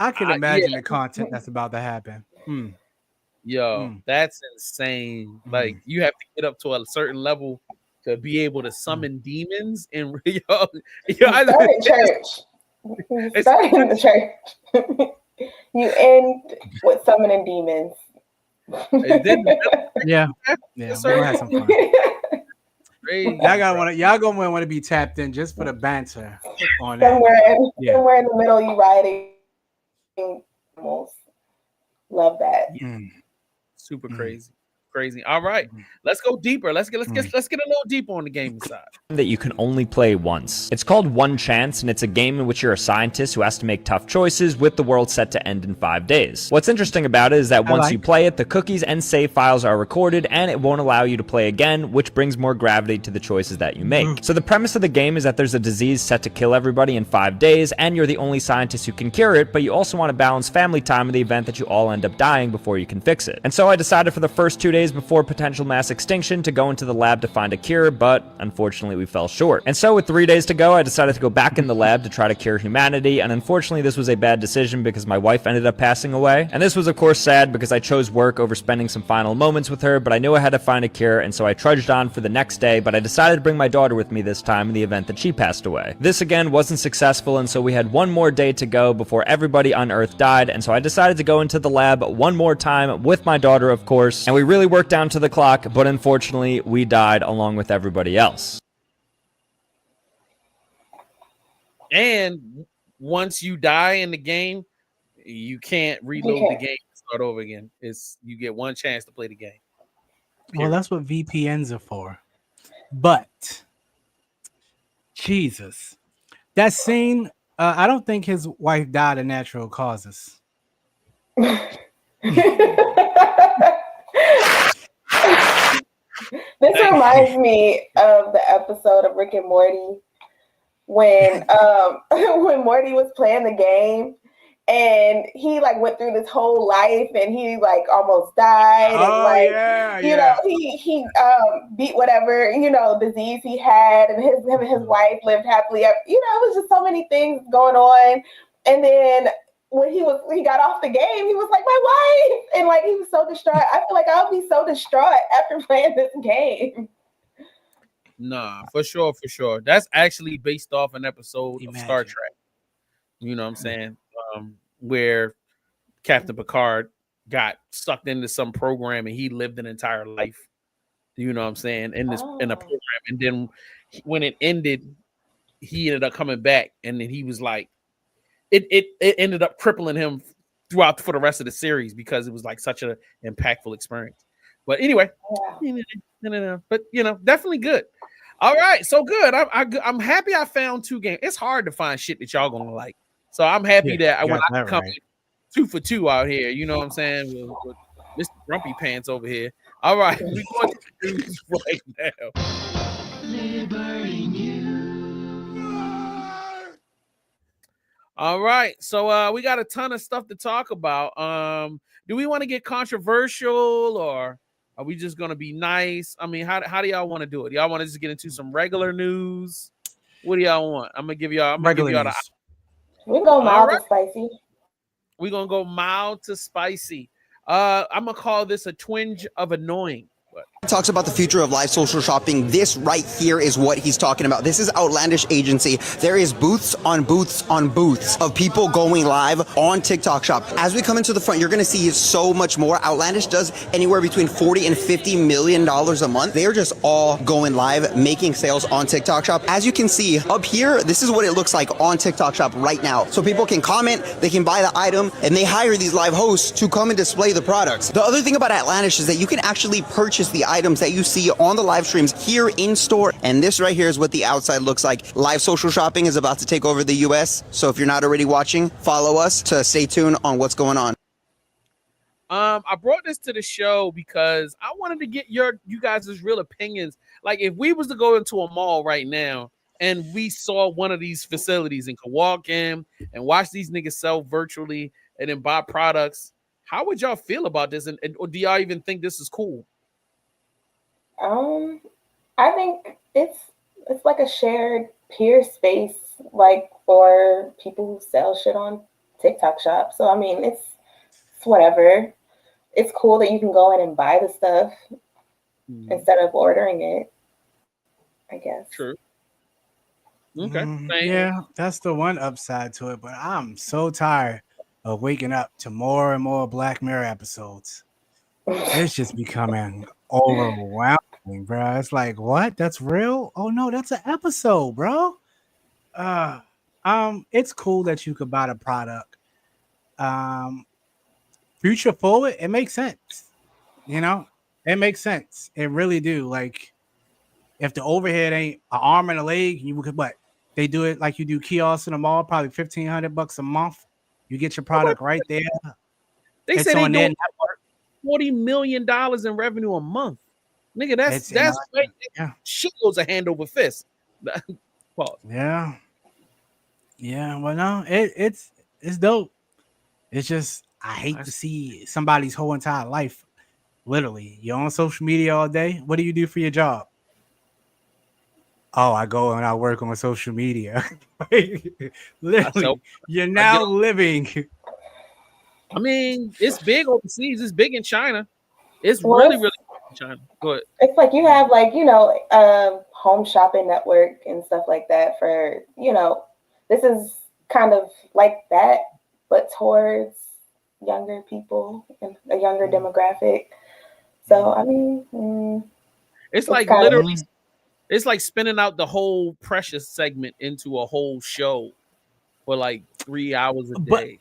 I can imagine the content that's about to happen. Yo, that's insane. Like, you have to get up to a certain level to be able to summon demons and You start in church. You start in the church. You end with summoning demons. Yeah, we're gonna have some fun. Y'all gonna want to be tapped in just for the banter on that. Somewhere in the middle, you riding animals. Love that. Super crazy. All right, let's go deeper. Let's get a little deeper on the gaming side. That you can only play once. It's called One Chance, and it's a game in which you're a scientist who has to make tough choices with the world set to end in 5 days. What's interesting about it is that once you play it, the cookies and save files are recorded, and it won't allow you to play again, which brings more gravity to the choices that you make. So the premise of the game is that there's a disease set to kill everybody in 5 days, and you're the only scientist who can cure it, but you also want to balance family time in the event that you all end up dying before you can fix it. And so I decided for the first 2 days before potential mass extinction to go into the lab to find a cure, but unfortunately we fell short. And so with 3 days to go, I decided to go back in the lab to try to cure humanity, and unfortunately this was a bad decision because my wife ended up passing away. And this was of course sad because I chose work over spending some final moments with her, but I knew I had to find a cure, and so I trudged on for the next day, but I decided to bring my daughter with me this time in the event that she passed away. This again wasn't successful, and so we had one more day to go before everybody on Earth died, and so I decided to go into the lab one more time with my daughter, of course, and we really worked down to the clock, but unfortunately we died along with everybody else. And once you die in the game, you can't reload the game and start over again. You get one chance to play the game. Well, that's what VPNs are for. But Jesus, that scene, I don't think his wife died of natural causes. This reminds me of the episode of Rick and Morty when when Morty was playing the game and he like went through this whole life and he like almost died and you know he beat whatever disease he had, and him and his wife lived happily ever. It was just so many things going on. And then when he got off the game, he was like, my wife, and like he was so distraught. I feel like I'll be so distraught after playing this game. Nah, for sure. That's actually based off an episode of Star Trek. You know what I'm saying? Where Captain Picard got sucked into some program and he lived an entire life. You know what I'm saying? In a program, and then when it ended, he ended up coming back, and then he was like, it ended up crippling him throughout for the rest of the series because it was like such an impactful experience. But anyway, but definitely good. All right, so good. I'm happy I found 2 games. It's hard to find shit that y'all gonna like, so I'm happy that I come 2 for 2 out here. You know what I'm saying? With Mr. Grumpy Pants over here. All right, we're going to do this right now. Liberty News. All right, so we got a ton of stuff to talk about. Do we want to get controversial, or are we just gonna be nice? I mean, how do y'all want to do it? Y'all want to just get into some regular news? What do y'all want? I'm gonna give y'all the. We go mild to spicy. We're gonna go mild to spicy. I'm gonna call this a twinge of annoying. Talks about the future of live social shopping. This right here is what he's talking about. This is Outlandish Agency. There is booths on booths on booths of people going live on TikTok Shop. As we come into the front, you're going to see so much more. Outlandish does anywhere between $40 and $50 million a month. They're just all going live, making sales on TikTok Shop. As you can see up here, this is what it looks like on TikTok Shop right now. So people can comment, they can buy the item, and they hire these live hosts to come and display the products. The other thing about Outlandish is that you can actually purchase the items that you see on the live streams here in store. And this right here is what the outside looks like. Live social shopping is about to take over the US. So if you're not already watching, follow us to stay tuned on what's going on. I brought this to the show because I wanted to get you guys' real opinions. Like if we was to go into a mall right now and we saw one of these facilities and could walk in and watch these niggas sell virtually and then buy products, how would y'all feel about this? And or do y'all even think this is cool? I think it's like a shared peer space, like for people who sell shit on TikTok Shop. So I mean, it's whatever. It's cool that you can go in and buy the stuff instead of ordering it. I guess. True. Okay. Yeah, that's the one upside to it. But I'm so tired of waking up to more and more Black Mirror episodes. It's just becoming overwhelming, bro. It's like, what? That's real? Oh no, that's an episode, bro. It's cool that you could buy the product. Future forward, it makes sense. You know, it makes sense. It really do. Like, if the overhead ain't an arm and a leg, you could what? They do it like you do kiosks in the mall, probably $1,500 a month. You get your product right there. They say they do $40 million in revenue a month. Nigga, that's shitloads of hand over fist. Pause. Yeah. Well, no, it's dope. It's just I hate to see somebody's whole entire life. Literally, you're on social media all day. What do you do for your job? Oh, I go and I work on social media. Literally, you're now living. I mean, it's big overseas. It's big in China. It's really big in China. Go ahead. It's like you have home shopping network and stuff like that for, this is kind of like that, but towards younger people and a younger demographic. So, I mean, it's like literally, it's like spinning out the whole Precious segment into a whole show for like 3 hours a day.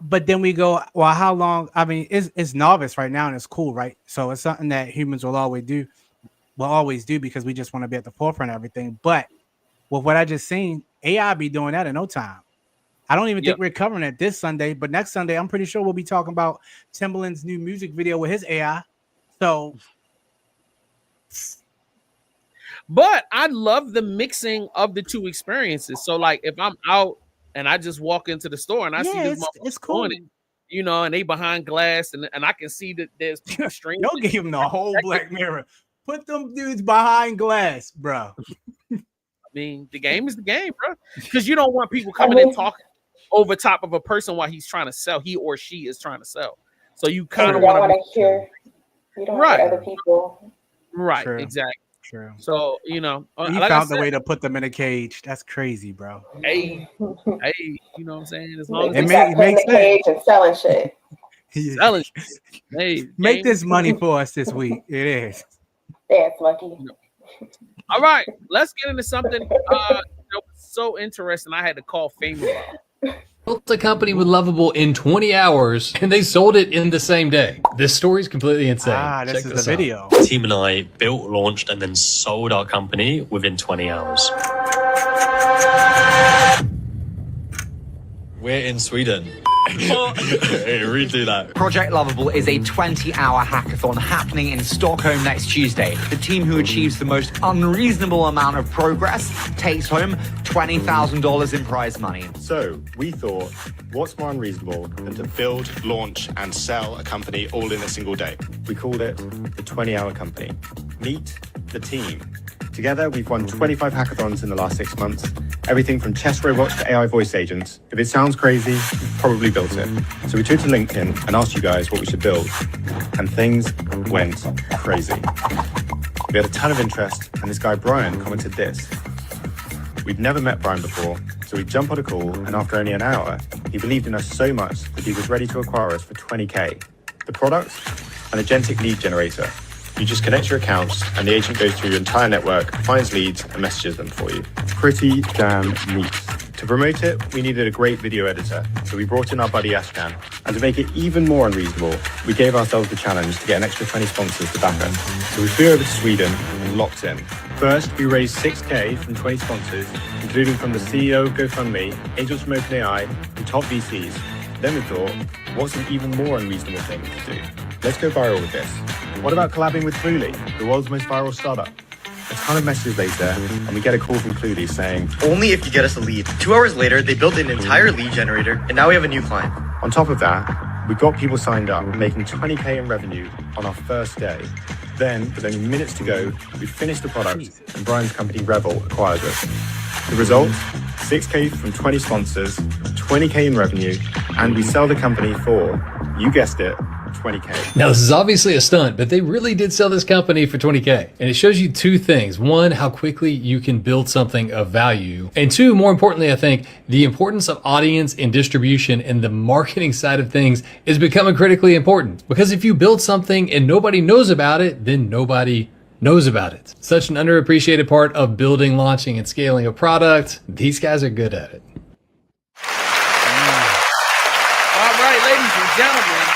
But then we go, well, how long? I mean, it's novice right now and it's cool, right? So it's something that humans will always do because we just want to be at the forefront of everything. But with what I just seen, AI be doing that in no time. I don't even think we're covering it this Sunday, but next Sunday, I'm pretty sure we'll be talking about Timbaland's new music video with his AI. So, but I love the mixing of the two experiences. So, like, if I'm out and I just walk into the store and I see this it's cool. On it, and they behind glass and I can see that there's people strings. Don't give them the whole Black Mirror. Put them dudes behind glass, bro. I mean, the game is the game, bro. Because you don't want people coming and talking over top of a person while he's trying to sell. He or she is trying to sell. So you kind of want to hear. You don't want other people. Right. True. Exactly. True. So he like found the way to put them in a cage. That's crazy, bro. Hey, you know what I'm saying? As long as it makes sense. Cage and selling shit. Selling shit. Hey, make this money for us this week. It is. Dance monkey. All right, let's get into something that was so interesting. I had to call Fame about. Built a company with Lovable in 20 hours, and they sold it in the same day. This story's completely insane. This is the video. The team and I built, launched, and then sold our company within 20 hours. We're in Sweden. Hey, redo that. Project Lovable is a 20-hour hackathon happening in Stockholm next Tuesday. The team who achieves the most unreasonable amount of progress takes home $20,000 in prize money. So we thought, what's more unreasonable than to build, launch, and sell a company all in a single day? We called it the 20-hour company. Meet the team. Together, we've won 25 hackathons in the last 6 months. Everything from chess robots to AI voice agents. If it sounds crazy, we've probably built it. So we took to LinkedIn and asked you guys what we should build. And things went crazy. We had a ton of interest, and this guy, Brian, commented this. We'd never met Brian before, so we jumped on a call, and after only an hour, he believed in us so much that he was ready to acquire us for $20K. The product? An agentic lead generator. You just connect your accounts, and the agent goes through your entire network, finds leads, and messages them for you. Pretty damn neat. To promote it, we needed a great video editor, so we brought in our buddy Ashkan. And to make it even more unreasonable, we gave ourselves the challenge to get an extra 20 sponsors to back us. So we flew over to Sweden and locked in. First, we raised $6K from 20 sponsors, including from the CEO of GoFundMe, angels from OpenAI, and top VCs. Then we thought, what's an even more unreasonable thing to do? Let's go viral with this. What about collabing with Cluely, the world's most viral startup? A ton of messages later, and we get a call from Cluely saying, only if you get us a lead. 2 hours later, they built an entire lead generator, and now we have a new client. On top of that, we got people signed up, making $20K in revenue on our first day. Then, with only minutes to go, we finished the product, and Brian's company Rebel acquired us. The result? 6K from 20 sponsors, 20K in revenue, and we sell the company for, you guessed it, 20K. Now, this is obviously a stunt, but they really did sell this company for 20K. And it shows you two things. One, how quickly you can build something of value. And two, more importantly, I think the importance of audience and distribution and the marketing side of things is becoming critically important. Because if you build something and nobody knows about it, then nobody knows about it. Such an underappreciated part of building, launching, and scaling a product. These guys are good at it. All right, ladies and gentlemen,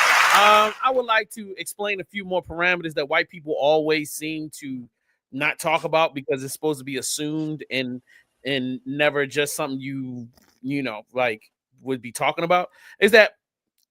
I would like to explain a few more parameters that white people always seem to not talk about because it's supposed to be assumed and never just something you know like would be talking about. Is that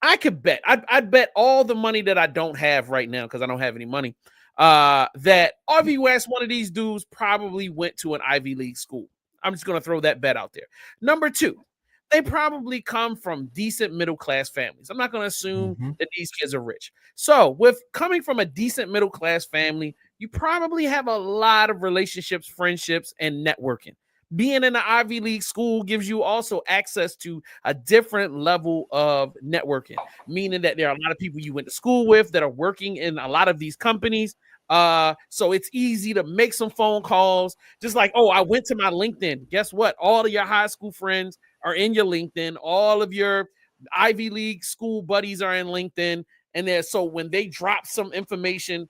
I could bet I'd bet all the money that I don't have right now because I don't have any money. That RV West, one of these dudes, probably went to an Ivy League school. I'm just going to throw that bet out there. Number two, they probably come from decent middle-class families. I'm not going to assume that these kids are rich. So with coming from a decent middle-class family, you probably have a lot of relationships, friendships, and networking. Being in an Ivy League school gives you also access to a different level of networking, meaning that there are a lot of people you went to school with that are working in a lot of these companies. So it's easy to make some phone calls. Just like, oh, I went to my LinkedIn. Guess what? All of your high school friends are in your LinkedIn. All of your Ivy League school buddies are in LinkedIn. And so when they drop some information,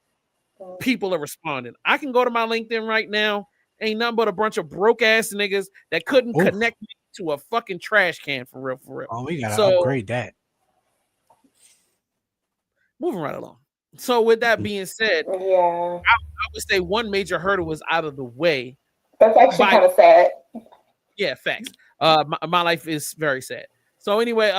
people are responding. I can go to my LinkedIn right now. Ain't nothing but a bunch of broke ass niggas that couldn't connect me to a fucking trash can for real. Oh, we gotta upgrade that. Moving right along. So with that being said, I would say one major hurdle was out of the way. That's actually kind of sad. Yeah, facts. My life is very sad. So anyway,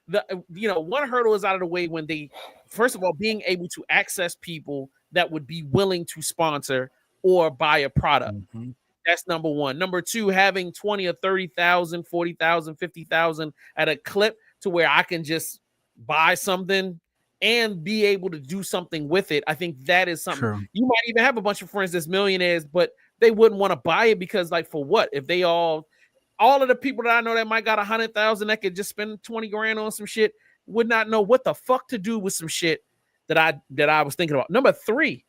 one hurdle is out of the way when they, first of all, being able to access people that would be willing to sponsor or buy a product. That's number one. Number two, having 20 or 30,000, 40,000, 50,000 at a clip to where I can just buy something and be able to do something with it. I think that is something. True. You might even have a bunch of friends that's millionaires, but they wouldn't want to buy it because, like, for what? If they all of the people that I know that might got 100,000 that could just spend 20 grand on some shit would not know what the fuck to do with some shit that I was thinking about. Number three,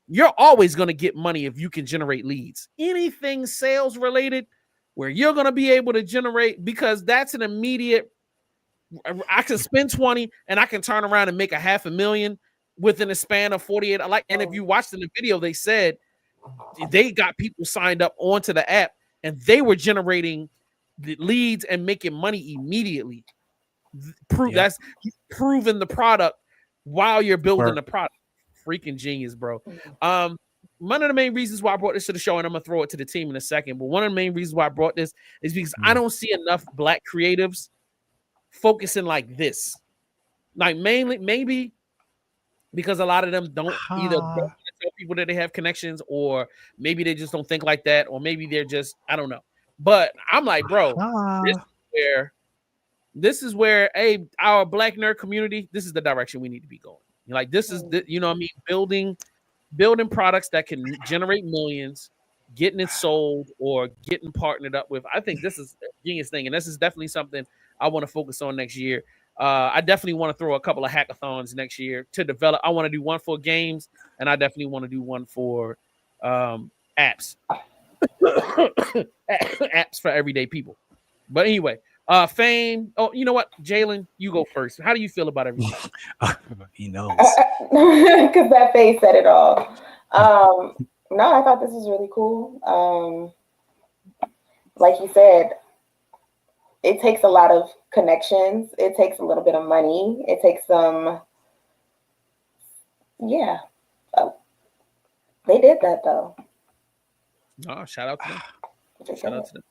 you're always going to get money if you can generate leads. Anything sales related where you're going to be able to generate, because that's an immediate, I can spend 20 and I can turn around and make $500,000 within a span of 48. And if you watched in the video, they said they got people signed up onto the app and they were generating the leads and making money immediately. That's proving the product while you're building the product. Freaking genius, bro. One of the main reasons why I brought this to the show, and I'm gonna throw it to the team in a second, but one of the main reasons why I brought this is because I don't see enough Black creatives focusing like this. Like maybe because a lot of them don't either tell people that they have connections, or maybe they just don't think like that, or maybe they're just, I don't know. But I'm like, bro, this is where our Black nerd community, this is the direction we need to be going. Like, this is the, you know what I mean, building products that can generate millions, getting it sold or getting partnered up with. I think this is a genius thing, and this is definitely something I want to focus on next year. I definitely want to throw a couple of hackathons next year to develop. I want to do one for games, and I definitely want to do one for apps. Apps for everyday people. But anyway, Fame. Oh, you know what, Jalen, you go first. How do you feel about everything? He knows. Because that face said it all. No, I thought this was really cool. Like you said, it takes a lot of connections. It takes a little bit of money. It takes some. Yeah. They did that though. Oh, shout out to them. Shout out to them.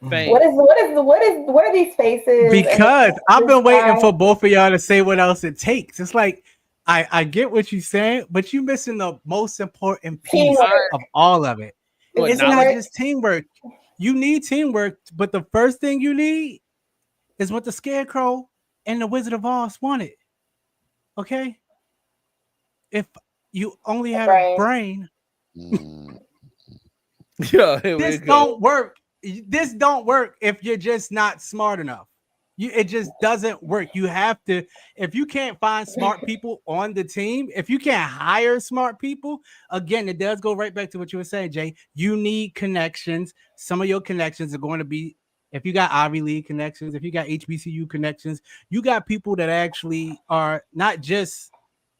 Fame. What are these faces? Because I've been waiting for both of y'all to say what else it takes. It's like I get what you're saying, but you're missing the most important piece of all of it. It's not just teamwork. You need teamwork, but the first thing you need is what the Scarecrow and the Wizard of Oz wanted. Okay? If you only had a brain, this don't work. This don't work if you're just not smart enough. It just doesn't work. You have to, if you can't find smart people on the team, if you can't hire smart people, again, it does go right back to what you were saying, Jay. You need connections. Some of your connections are going to be, if you got Ivy League connections, if you got HBCU connections, you got people that actually are not just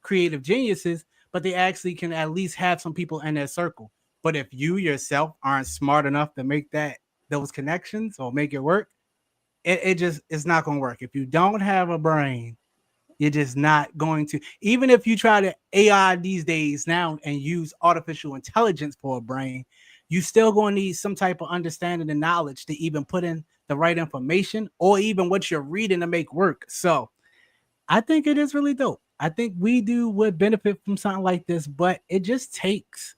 creative geniuses, but they actually can at least have some people in their circle. But if you yourself aren't smart enough to make those connections or make it work, it's not going to work. If you don't have a brain, you're just not going to. Even if you try to AI these days now and use artificial intelligence for a brain, you still going to need some type of understanding and knowledge to even put in the right information or even what you're reading to make work. So I think it is really dope. I think we would benefit from something like this, but it just takes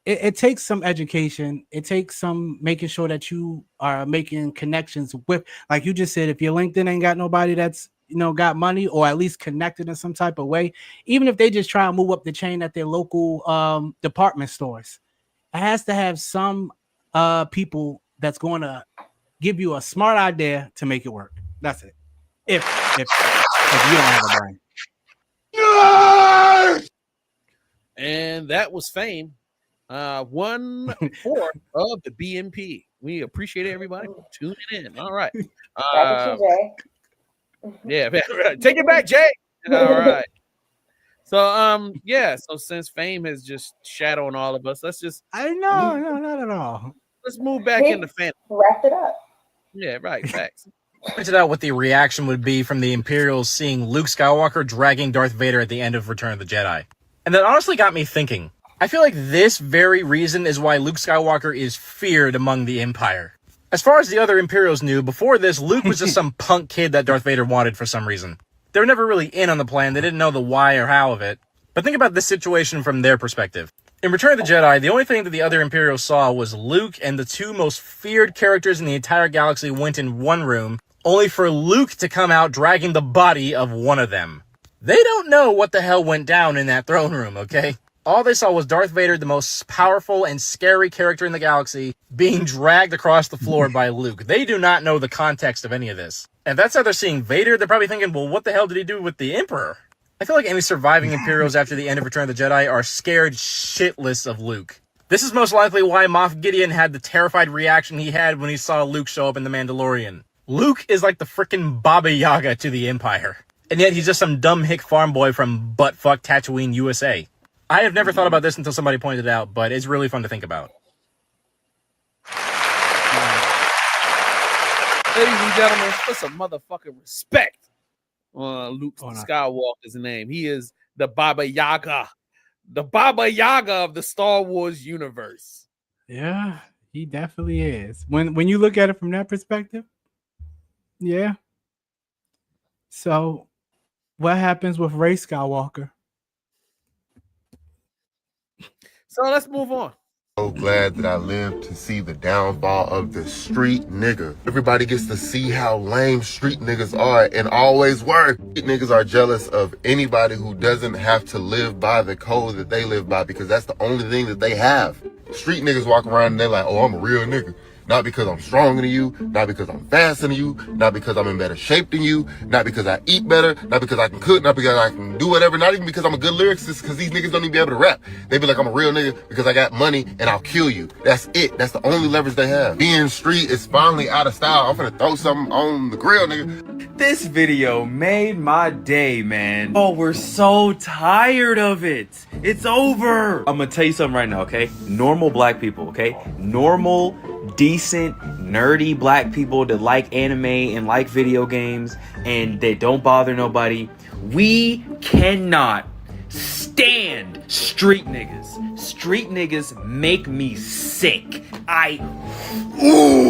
it takes some education. It takes some making sure that you are making connections with, like you just said, if your LinkedIn ain't got nobody that's, got money or at least connected in some type of way, even if they just try to move up the chain at their local department stores, it has to have some people that's going to give you a smart idea to make it work. That's it. If you don't have a brain. And that was Fame. 1/4 of the BMP. We appreciate everybody for tuning in. All right. Yeah, take it back, Jay. All right. So so since Fame has just shat on all of us, let's just no, not at all. Let's move back into fantasy. Wrap it up. Yeah, right. Facts. Pointed out what the reaction would be from the Imperials seeing Luke Skywalker dragging Darth Vader at the end of Return of the Jedi. And that honestly got me thinking. I feel like this very reason is why Luke Skywalker is feared among the Empire. As far as the other Imperials knew, before this, Luke was just some punk kid that Darth Vader wanted for some reason. They were never really in on the plan, they didn't know the why or how of it. But think about this situation from their perspective. In Return of the Jedi, the only thing that the other Imperials saw was Luke and the two most feared characters in the entire galaxy went in one room, only for Luke to come out dragging the body of one of them. They don't know what the hell went down in that throne room, okay? All they saw was Darth Vader, the most powerful and scary character in the galaxy, being dragged across the floor by Luke. They do not know the context of any of this. And if that's how they're seeing Vader, they're probably thinking, well, what the hell did he do with the Emperor? I feel like any surviving Imperials after the end of Return of the Jedi are scared shitless of Luke. This is most likely why Moff Gideon had the terrified reaction he had when he saw Luke show up in The Mandalorian. Luke is like the frickin' Baba Yaga to the Empire. And yet he's just some dumb hick farm boy from buttfuck Tatooine, USA. I have never thought about this until somebody pointed it out, but it's really fun to think about. Ladies and gentlemen, put some motherfucking respect on Luke Skywalker's name. He is the Baba Yaga. The Baba Yaga of the Star Wars universe. Yeah, he definitely is. When you look at it from that perspective, yeah. So, what happens with Rey Skywalker? So let's move on. So glad that I lived to see the downfall of the street nigga. Everybody gets to see how lame street niggas are and always were. Street niggas are jealous of anybody who doesn't have to live by the code that they live by because that's the only thing that they have. Street niggas walk around and they're like, oh, I'm a real nigga. Not because I'm stronger than you, not because I'm faster than you, not because I'm in better shape than you, not because I eat better, not because I can cook, not because I can do whatever, not even because I'm a good lyricist, because these niggas don't even be able to rap. They be like, I'm a real nigga because I got money and I'll kill you. That's it. That's the only leverage they have. Being street is finally out of style. I'm finna throw something on the grill, nigga. This video made my day, man. Oh, we're so tired of it. It's over. I'm gonna tell you something right now, okay? Normal black people, okay? Normal, decent, nerdy black people that like anime and like video games and that don't bother nobody. We cannot stand street niggas. Street niggas make me sick.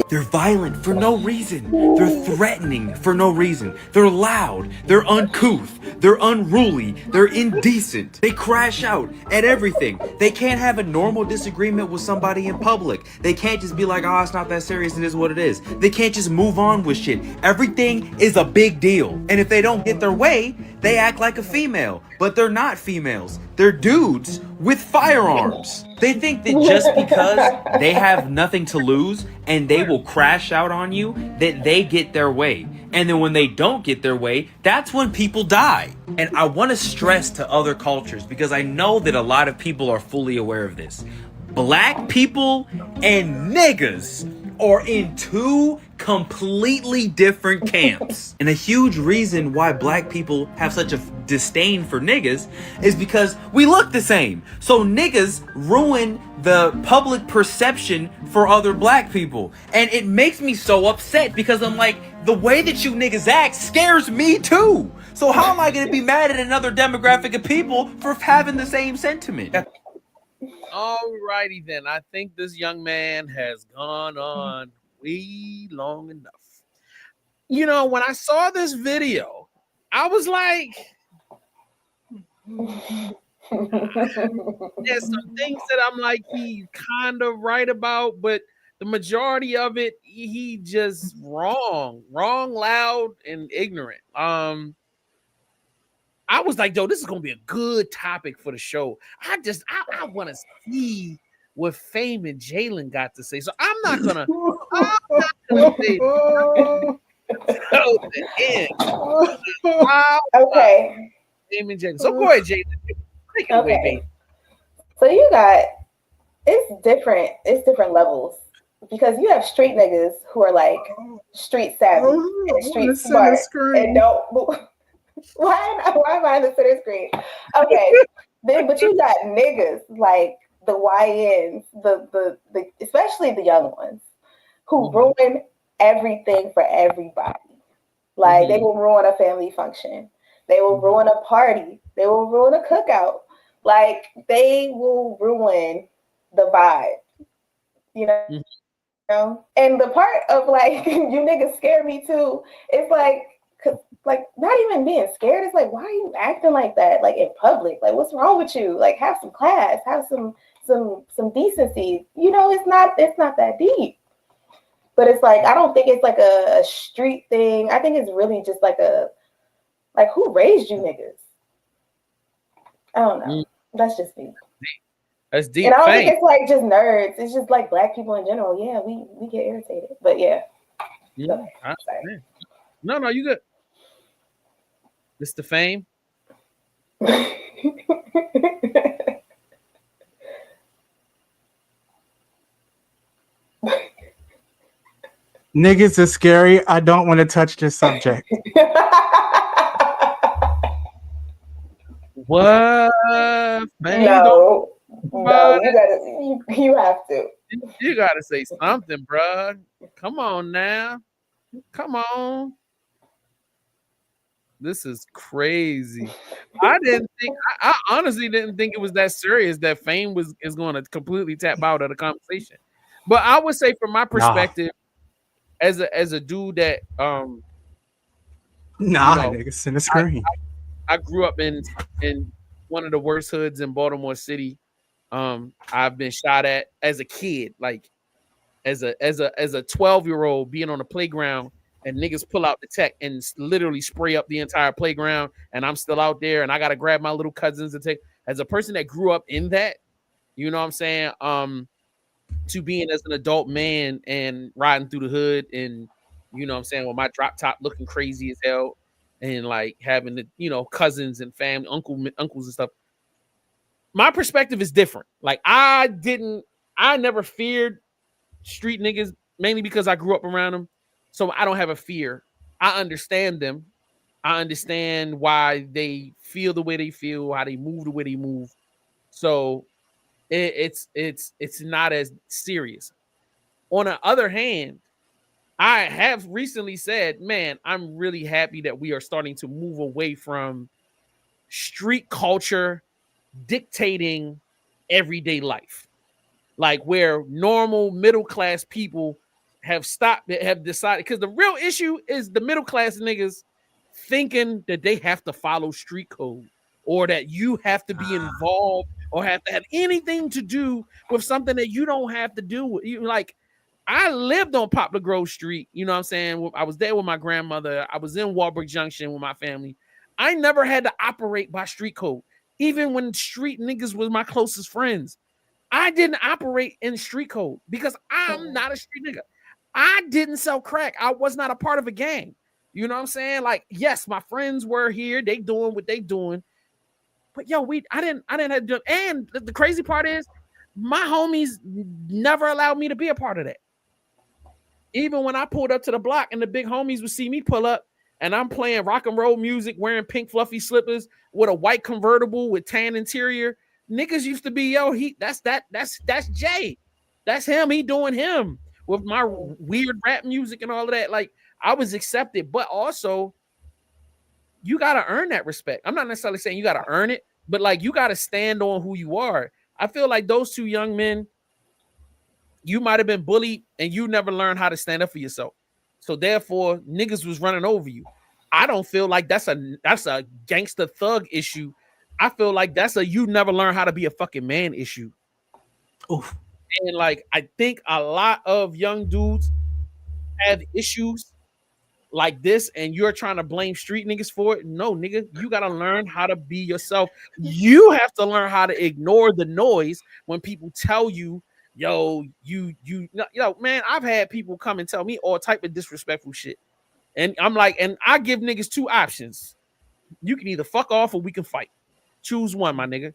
They're violent for no reason. They're threatening for no reason. They're loud. They're uncouth. They're unruly. They're indecent. They crash out at everything. They can't have a normal disagreement with somebody in public. They can't just be like, oh, it's not that serious. It is what it is. They can't just move on with shit. Everything is a big deal. And if they don't get their way, they act like a female. But they're not females. They're dudes with firearms. They think that just because they have nothing to lose and they will crash out on you, that they get their way. And then when they don't get their way, that's when people die. And I want to stress to other cultures, because I know that a lot of people are fully aware of this. Black people and niggas are in two completely different camps. And a huge reason why black people have such a disdain for niggas is because we look the same. So niggas ruin the public perception for other black people. And it makes me so upset, because I'm like, the way that you niggas act scares me too. So how am I going to be mad at another demographic of people for having the same sentiment? Alrighty then. I think this young man has gone on way long enough. You know, when I saw this video, I was like, there's some things that I'm like, he kind of right about, but the majority of it, he just wrong, loud, and ignorant. I was like, yo, this is gonna be a good topic for the show. I want to see what Fame and Jalen got to say. So I'm not gonna say the end. Okay. Fame and Jalen. So go ahead, Jalen. Take it away, baby. So you got it's different levels, because you have street niggas who are like street savvy and street smart and don't. Why am I on the center screen? Okay, but you got niggas like the YNs, the especially the young ones, who ruin everything for everybody. Like they will ruin a family function, they will ruin a party, they will ruin a cookout. Like they will ruin the vibe, you know. You know? And the part of like you niggas scare me too. It's like not even being scared. It's like, why are you acting like that? Like in public, like what's wrong with you? Like have some class, have some decency. You know, it's not that deep. But it's like, I don't think it's like a street thing. I think it's really just like who raised you niggas? I don't know. That's just me. That's deep. And I don't think it's like just nerds. It's just like black people in general. Yeah, we get irritated. But yeah. No, you good. Mr. Fame. Niggas is scary. I don't want to touch this subject. What? Man, no, you have to. You gotta say something, bro. Come on now. Come on. This is crazy. I honestly didn't think it was that serious that Fame is going to completely tap out of the conversation. But I would say, from my perspective, as a dude that niggas in the screen. I grew up in one of the worst hoods in Baltimore City. I've been shot at as a kid, like as a 12-year-old, being on the playground and niggas pull out the tech and literally spray up the entire playground, and I'm still out there and I gotta grab my little cousins and take. As a person that grew up in that, you know what I'm saying? To being as an adult man and riding through the hood, and you know what I'm saying, with my drop top looking crazy as hell, and like having the, you know, cousins and family, uncles and stuff. My perspective is different. Like I never feared street niggas, mainly because I grew up around them. So I don't have a fear. I understand them. I understand why they feel the way they feel, how they move the way they move. So it's not as serious. On the other hand, I have recently said, man, I'm really happy that we are starting to move away from street culture dictating everyday life. Like where normal middle-class people have decided, because the real issue is the middle-class niggas thinking that they have to follow street code, or that you have to be involved or have to have anything to do with something that you don't have to do with. You like, I lived on Poplar Grove Street, you know what I'm saying? I was there with my grandmother. I was in Walbrook Junction with my family. I never had to operate by street code. Even when street niggas was my closest friends, I didn't operate in street code because I'm not a street nigga. I didn't sell crack. I was not a part of a gang. You know what I'm saying? Like, yes, my friends were here. They doing what they doing. But yo, I didn't have to do it. And the crazy part is my homies never allowed me to be a part of that. Even when I pulled up to the block and the big homies would see me pull up and I'm playing rock and roll music, wearing pink fluffy slippers with a white convertible with tan interior, niggas used to be, yo, that's Jay. That's him. He doing him with my weird rap music and all of that. Like, I was accepted, but also you got to earn that respect. I'm not necessarily saying you got to earn it, but like, you got to stand on who you are. I feel like those two young men, you might have been bullied and you never learned how to stand up for yourself. So therefore, niggas was running over you. I don't feel like that's a gangster thug issue. I feel like that's a you never learn how to be a fucking man issue. Oof. And like, I think a lot of young dudes have issues like this, and you're trying to blame street niggas for it. No, nigga, you gotta learn how to be yourself. You have to learn how to ignore the noise when people tell you, yo, man, I've had people come and tell me all type of disrespectful shit. And I'm like, and I give niggas two options. You can either fuck off or we can fight. Choose one, my nigga.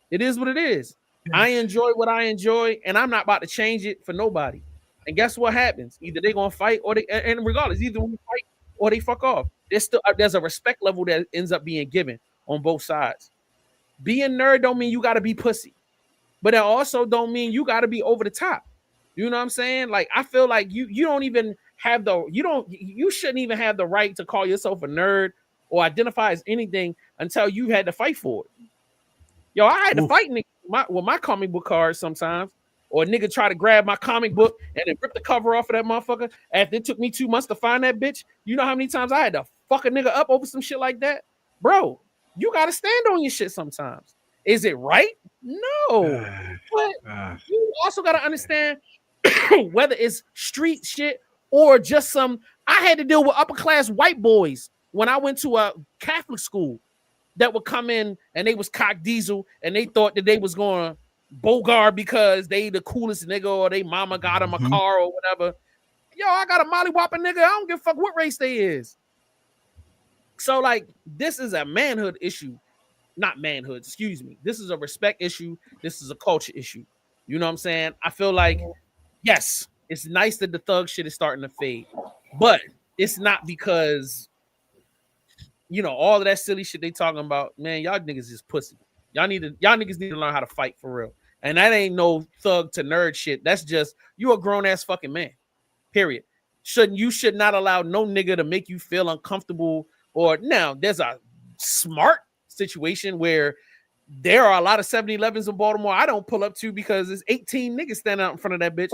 It is what it is. I enjoy what I enjoy, and I'm not about to change it for nobody. And guess what happens? Either they're gonna fight or and regardless, either we fight or they fuck off. There's a respect level that ends up being given on both sides. Being nerd don't mean you gotta be pussy, but it also don't mean you gotta be over the top. You know what I'm saying? Like, I feel like you don't even have you shouldn't even have the right to call yourself a nerd or identify as anything until you had to fight for it. Yo, I had to fight with my comic book cards sometimes, or a nigga try to grab my comic book and then rip the cover off of that motherfucker after it took me 2 months to find that bitch. You know how many times I had to fuck a nigga up over some shit like that? Bro, you gotta stand on your shit sometimes. Is it right? No. But you also gotta understand whether it's street shit or just some. I had to deal with upper class white boys when I went to a Catholic school that would come in and they was cock diesel and they thought that they was going to bogart because they the coolest nigga or they mama got them a car or whatever. Yo, I got a molly whopping nigga. I don't give a fuck what race they is. So like, this is a manhood issue. Not manhood, excuse me. This is a respect issue. This is a culture issue. You know what I'm saying? I feel like, yes, it's nice that the thug shit is starting to fade, but it's not because, you know, all of that silly shit they talking about. Man, y'all niggas is pussy. Y'all niggas need to learn how to fight for real. And that ain't no thug to nerd shit. That's just, you a grown ass fucking man. Period. You should not allow no nigga to make you feel uncomfortable. Or now there's a smart situation where there are a lot of 7-Elevens in Baltimore I don't pull up to because there's 18 niggas standing out in front of that bitch.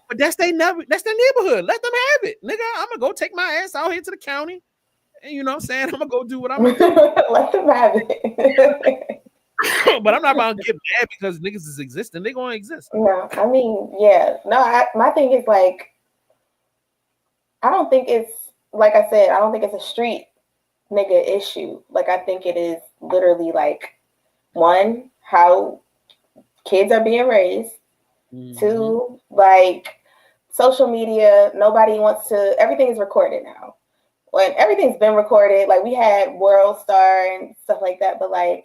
But that's their neighborhood. Let them have it. Nigga, I'm gonna go take my ass out here to the county. And you know what I'm saying? I'm gonna go do what I'm gonna do. Let them have it. But I'm not about to get mad because niggas is existing. They're gonna exist. No, I mean, yeah. No, my thing is like, I don't think it's, like I said, I don't think it's a street nigga issue. Like, I think it is literally like, one, how kids are being raised. Two, like, social media, nobody wants to, everything is recorded now. When everything's been recorded, like we had World Star and stuff like that, but like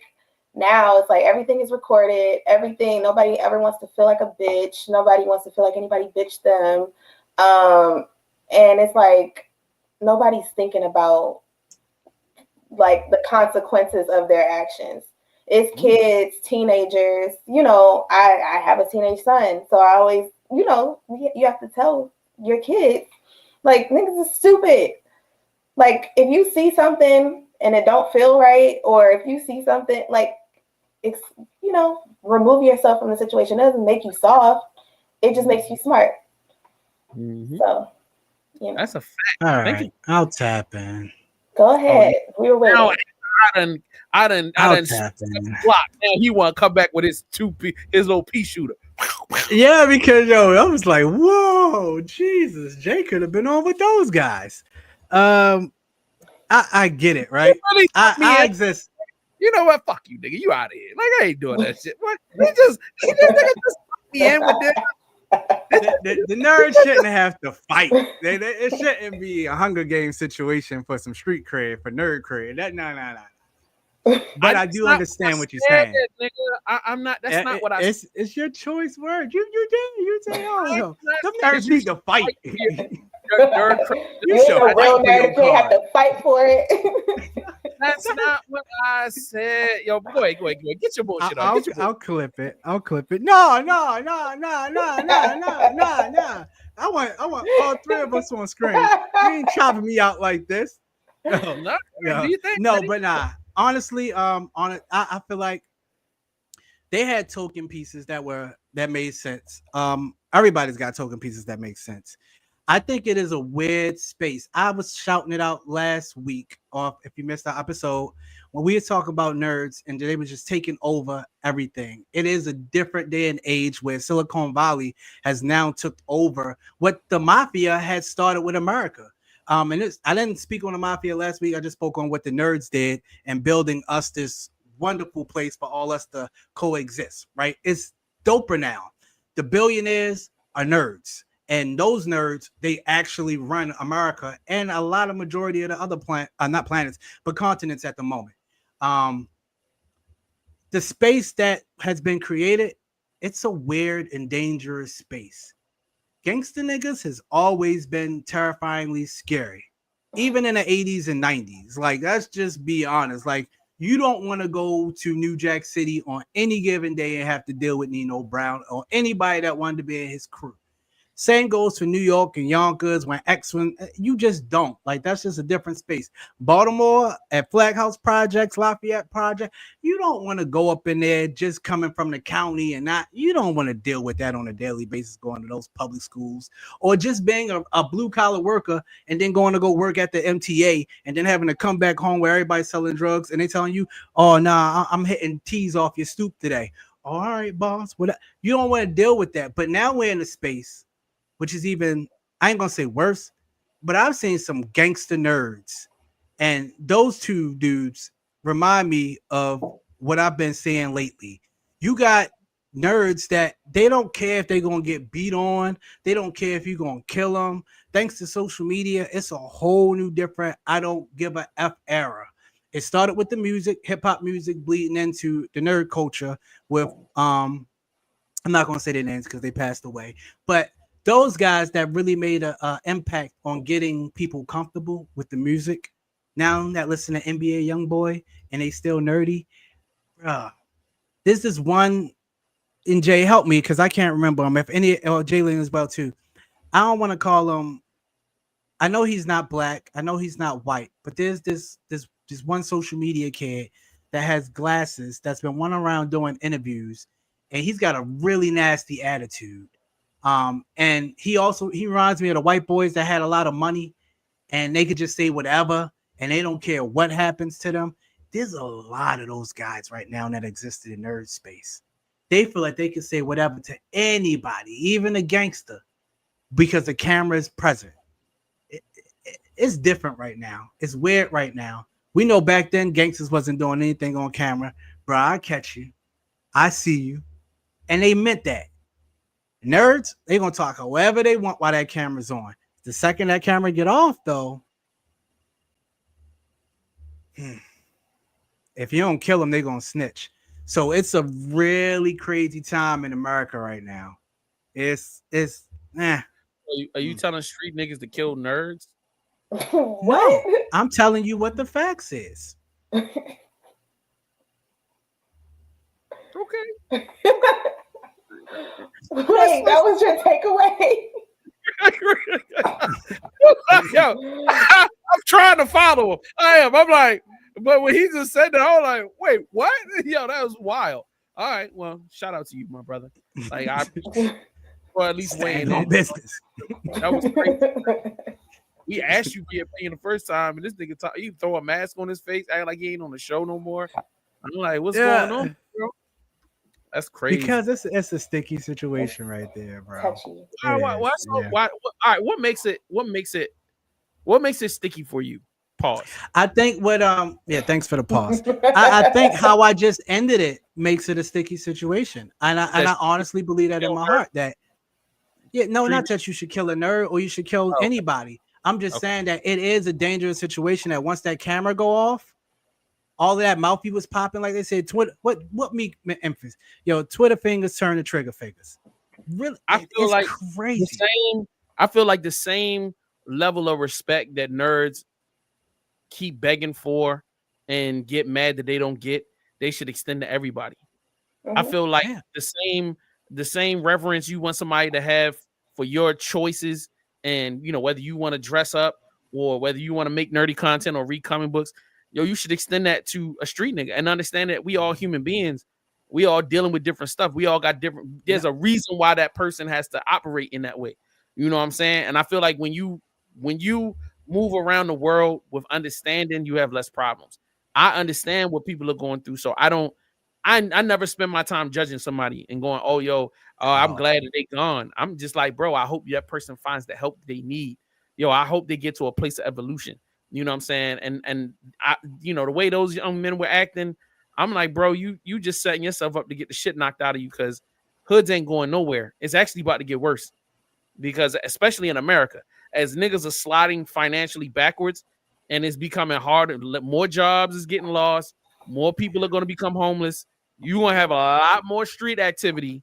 now it's like everything is recorded, everything, nobody ever wants to feel like a bitch. Nobody wants to feel like anybody bitched them. And it's like, nobody's thinking about like the consequences of their actions. It's kids, teenagers, you know, I have a teenage son. So I always, you know, you have to tell your kids, like, niggas is stupid. Like, if you see something and it don't feel right, or if you see something, like, it's, you know, remove yourself from the situation. It doesn't make you soft. It just makes you smart. So, you know. That's a fact. All right, I'll tap in. Go ahead. We were waiting. No, I done tap in. block. Now he want to come back with his little pea shooter. Yeah, because I was like, whoa, Jesus, Jay could have been on with those guys. I get it, right? Really I exist. You know what? Fuck you, nigga. You out of here. Like, I ain't doing that shit. What? He just put me in with this. The nerds shouldn't have to fight. It shouldn't be a Hunger Games situation for some street cred, for nerd cred. No. But I do understand what you're saying. I'm not. That's not what I. It's your choice word. You say, oh no, them nerds need to fight. You a real nerd if you have to fight for it. That's not what I said. Yo, go ahead. Get your bullshit on. I'll clip it. No. I want all three of us on screen. You ain't chopping me out like this. No. But nah. Honestly, I feel like they had token pieces that made sense. Everybody's got token pieces that make sense. I think it is a weird space. I was shouting it out last week off. If you missed the episode, when we were talking about nerds and they were just taking over everything. It is a different day and age where Silicon Valley has now took over what the mafia had started with America. I didn't speak on the mafia last week. I just spoke on what the nerds did and building us this wonderful place for all us to coexist, right? It's doper now. The billionaires are nerds, and those nerds, they actually run America and a lot of majority of the other not planets, but continents at the moment. The space that has been created, it's a weird and dangerous space. Gangsta niggas has always been terrifyingly scary, even in the 80s and 90s. Like, let's just be honest. Like, you don't want to go to New Jack City on any given day and have to deal with Nino Brown or anybody that wanted to be in his crew. Same goes for New York and Yonkers when you just don't. Like, that's just a different space. Baltimore at Flag House Projects, Lafayette Project, you don't want to go up in there just coming from the county and you don't want to deal with that on a daily basis, going to those public schools or just being a blue collar worker and then going to go work at the MTA and then having to come back home where everybody's selling drugs and they telling you, oh, nah, I'm hitting T's off your stoop today. All right, boss. You don't want to deal with that. But now we're in a space which is even, I ain't gonna say worse, but I've seen some gangster nerds. And those two dudes remind me of what I've been seeing lately. You got nerds that they don't care if they're gonna get beat on. They don't care if you're gonna kill them. Thanks to social media, it's a whole new different, I don't give a F era. It started with the music, hip-hop music bleeding into the nerd culture with, I'm not gonna say their names because they passed away, but those guys that really made an impact on getting people comfortable with the music, now that listen to NBA Youngboy and they still nerdy, this is one, and Jay, help me because I can't remember him. If any, or Jalen as well too. I don't want to call him. I know he's not black. I know he's not white, but there's this one social media kid that has glasses that's been running around doing interviews, and he's got a really nasty attitude. And he reminds me of the white boys that had a lot of money and they could just say whatever and they don't care what happens to them. There's a lot of those guys right now that existed in nerd space. They feel like they can say whatever to anybody, even a gangster, because the camera is present. It's different right now. It's weird right now. We know back then gangsters wasn't doing anything on camera. Bro, I catch you. I see you. And they meant that. Nerds, they gonna talk however they want while that camera's on. The second that camera get off, though, if you don't kill them, they gonna snitch. So it's a really crazy time in America right now. It's Are you telling street niggas to kill nerds? No, I'm telling you what the facts is. Okay. Wait, that was your takeaway? Yo, I'm trying to follow him. I'm like, but when he just said that, I was like, wait, what? Yo, that was wild. All right, well, shout out to you, my brother. Like, or at least weighing on business. That was crazy. We asked you for your opinion the first time, and this nigga you throw a mask on his face, act like he ain't on the show no more. I'm like, what's going on, bro? That's crazy. Because it's a sticky situation right there, bro. Why? All right, what makes it sticky for you? Pause. I think thanks for the pause. I think how I just ended it makes it a sticky situation. And I honestly believe that in my heart that Yeah, no, not that you should kill a nerd or you should kill anybody. I'm just saying that it is a dangerous situation that once that camera go off, all of that mouthpiece was popping, like they said. Twitter, what me emphasis? Yo, Twitter fingers turn to trigger fingers. Really, I feel it's like crazy. I feel like the same level of respect that nerds keep begging for and get mad that they don't get, they should extend to everybody. I feel like the same reverence you want somebody to have for your choices, and whether you want to dress up or whether you want to make nerdy content or read comic books, you should extend that to a street nigga and understand that we all human beings. We all dealing with different stuff. We all got different. There's a reason why that person has to operate in that way. You know what I'm saying? And I feel like when you move around the world with understanding, you have less problems. I understand what people are going through, so I never spend my time judging somebody and going, I'm glad that they gone. I'm just like, bro, I hope that person finds the help they need. I hope they get to a place of evolution. You know what I'm saying? And I, the way those young men were acting, I'm like, bro, you just setting yourself up to get the shit knocked out of you, because hoods ain't going nowhere. It's actually about to get worse, because especially in America, as niggas are sliding financially backwards and it's becoming harder, more jobs is getting lost, more people are going to become homeless. You're going to have a lot more street activity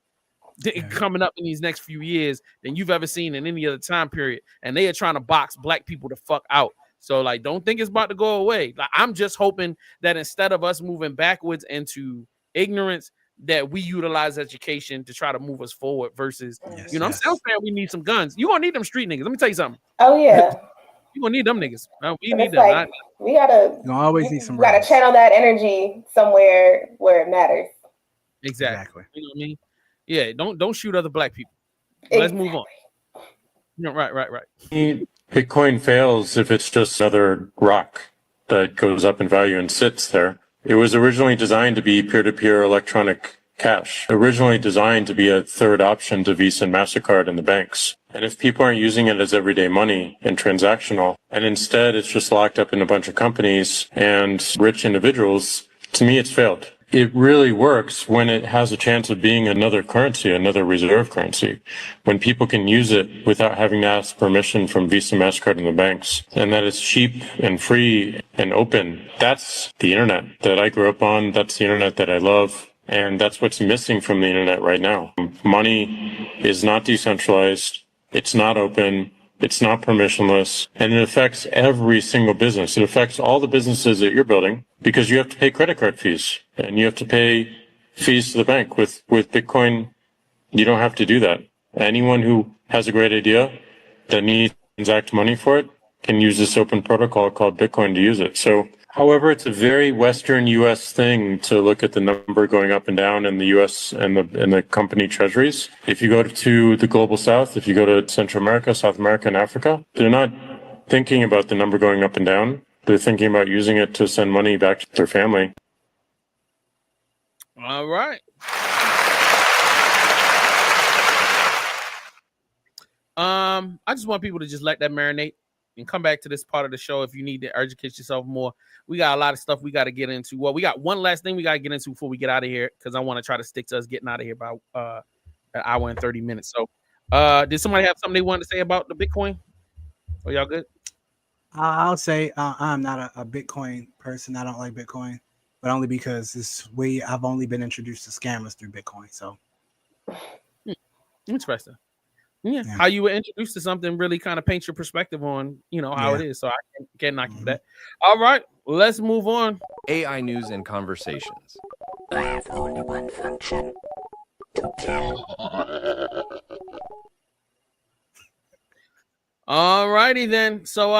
coming up in these next few years than you've ever seen in any other time period. And they are trying to box black people the fuck out. So, like, don't think it's about to go away. Like, I'm just hoping that instead of us moving backwards into ignorance, that we utilize education to try to move us forward versus, I'm still saying we need some guns. You're going to need them street niggas. Let me tell you something. Oh, yeah. You're going to need them niggas. We But need it's them. like, we gotta always need some. We gotta channel that energy somewhere where it matters. Exactly. You know what I mean? Yeah. Don't shoot other black people. Let's move on. Right. Bitcoin fails if it's just another rock that goes up in value and sits there. It was originally designed to be peer-to-peer electronic cash, originally designed to be a third option to Visa and MasterCard in the banks. And if people aren't using it as everyday money and transactional, and instead it's just locked up in a bunch of companies and rich individuals, to me it's failed. It really works when it has a chance of being another currency, another reserve currency, when people can use it without having to ask permission from Visa, MasterCard, and the banks, and that it's cheap and free and open. That's the internet that I grew up on. That's the internet that I love. And that's what's missing from the internet right now. Money is not decentralized. It's not open. It's not permissionless, and it affects every single business. It affects all the businesses that you're building because you have to pay credit card fees and you have to pay fees to the bank. With Bitcoin, you don't have to do that. Anyone who has a great idea that needs to transact money for it can use this open protocol called Bitcoin to use it. So, however, it's a very Western U.S. thing to look at the number going up and down in the U.S. and the company treasuries. If you go to the global South, if you go to Central America, South America, and Africa, they're not thinking about the number going up and down. They're thinking about using it to send money back to their family. All right. I just want people to just let that marinate and come back to this part of the show if you need to educate yourself more. We got a lot of stuff we got to get into. Well, we got one last thing we got to get into before we get out of here, because I want to try to stick to us getting out of here by an hour and 30 minutes. So did somebody have something they wanted to say about the Bitcoin? Are y'all good? I'll say I'm not a Bitcoin person. I don't like Bitcoin, but only because I've only been introduced to scammers through Bitcoin. So interesting. Yeah. How you were introduced to something really kind of paints your perspective on, how it is. So I can't knock you that. All right, let's move on. AI news and conversations. I have only one function: to kill. All righty then. So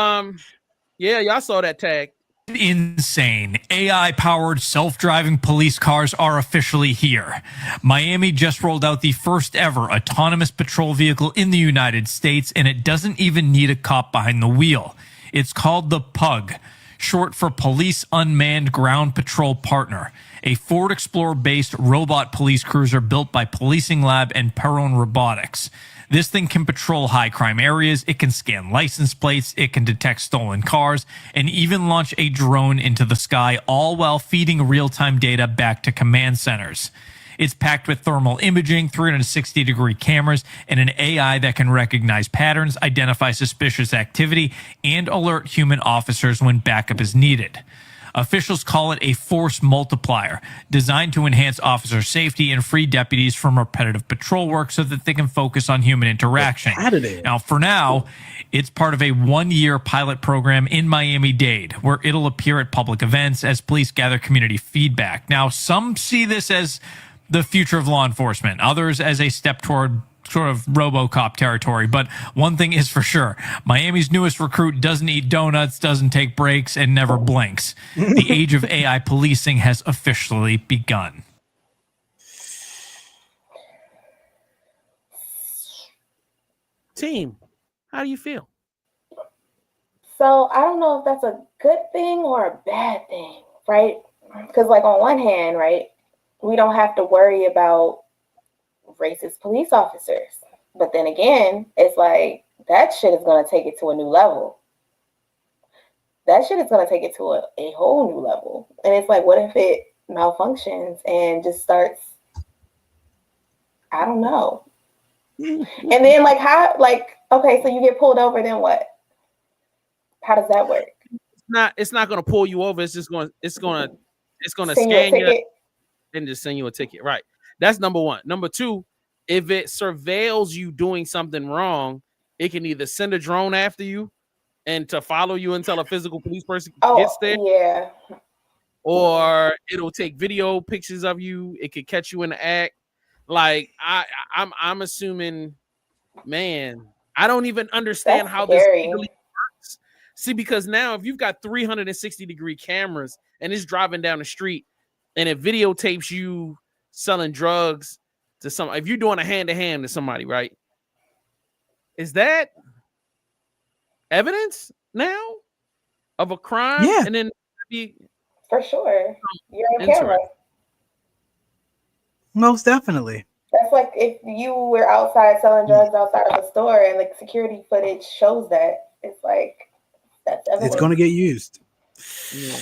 yeah, y'all saw that tag. Insane. AI-powered self-driving police cars are officially here. Miami just rolled out the first ever autonomous patrol vehicle in the United States, and it doesn't even need a cop behind the wheel. It's called the PUG, short for Police Unmanned Ground Patrol Partner, a Ford Explorer-based robot police cruiser built by Policing Lab and Perron Robotics. This thing can patrol high-crime areas, it can scan license plates, it can detect stolen cars, and even launch a drone into the sky, all while feeding real-time data back to command centers. It's packed with thermal imaging, 360-degree cameras, and an AI that can recognize patterns, identify suspicious activity, and alert human officers when backup is needed. Officials call it a force multiplier, designed to enhance officer safety and free deputies from repetitive patrol work so that they can focus on human interaction. Now, for now, it's part of a 1-year pilot program in Miami-Dade, where it'll appear at public events as police gather community feedback. Now, some see this as the future of law enforcement, others as a step toward sort of RoboCop territory. But one thing is for sure, Miami's newest recruit doesn't eat donuts, doesn't take breaks, and never blinks. The age of AI policing has officially begun. Team, how do you feel? So I don't know if that's a good thing or a bad thing, right? Because like on one hand, right, we don't have to worry about racist police officers. But then again, it's like that shit is going to take it to a new level. That shit is going to take it to a whole new level. And it's like, what if it malfunctions and just starts, I don't know. And then like how, like, okay, so you get pulled over, then what? How does that work? It's not going to pull you over. It's going to scan you and just send you a ticket. Right. That's number one. Number two, if it surveils you doing something wrong, it can either send a drone after you and to follow you until a physical police person gets there. Yeah. Or it'll take video pictures of you. It could catch you in the act. Like I'm assuming, man, I don't even understand how this legally works. See, because now if you've got 360-degree cameras and it's driving down the street and it videotapes you selling drugs to some, if you're doing a hand-to-hand to somebody, right? Is that evidence now of a crime? Yeah. And then for sure. You're on camera. Most definitely. That's like if you were outside selling drugs outside of the store and like security footage shows that, it's like that's evidence. It's going to get used. Yeah.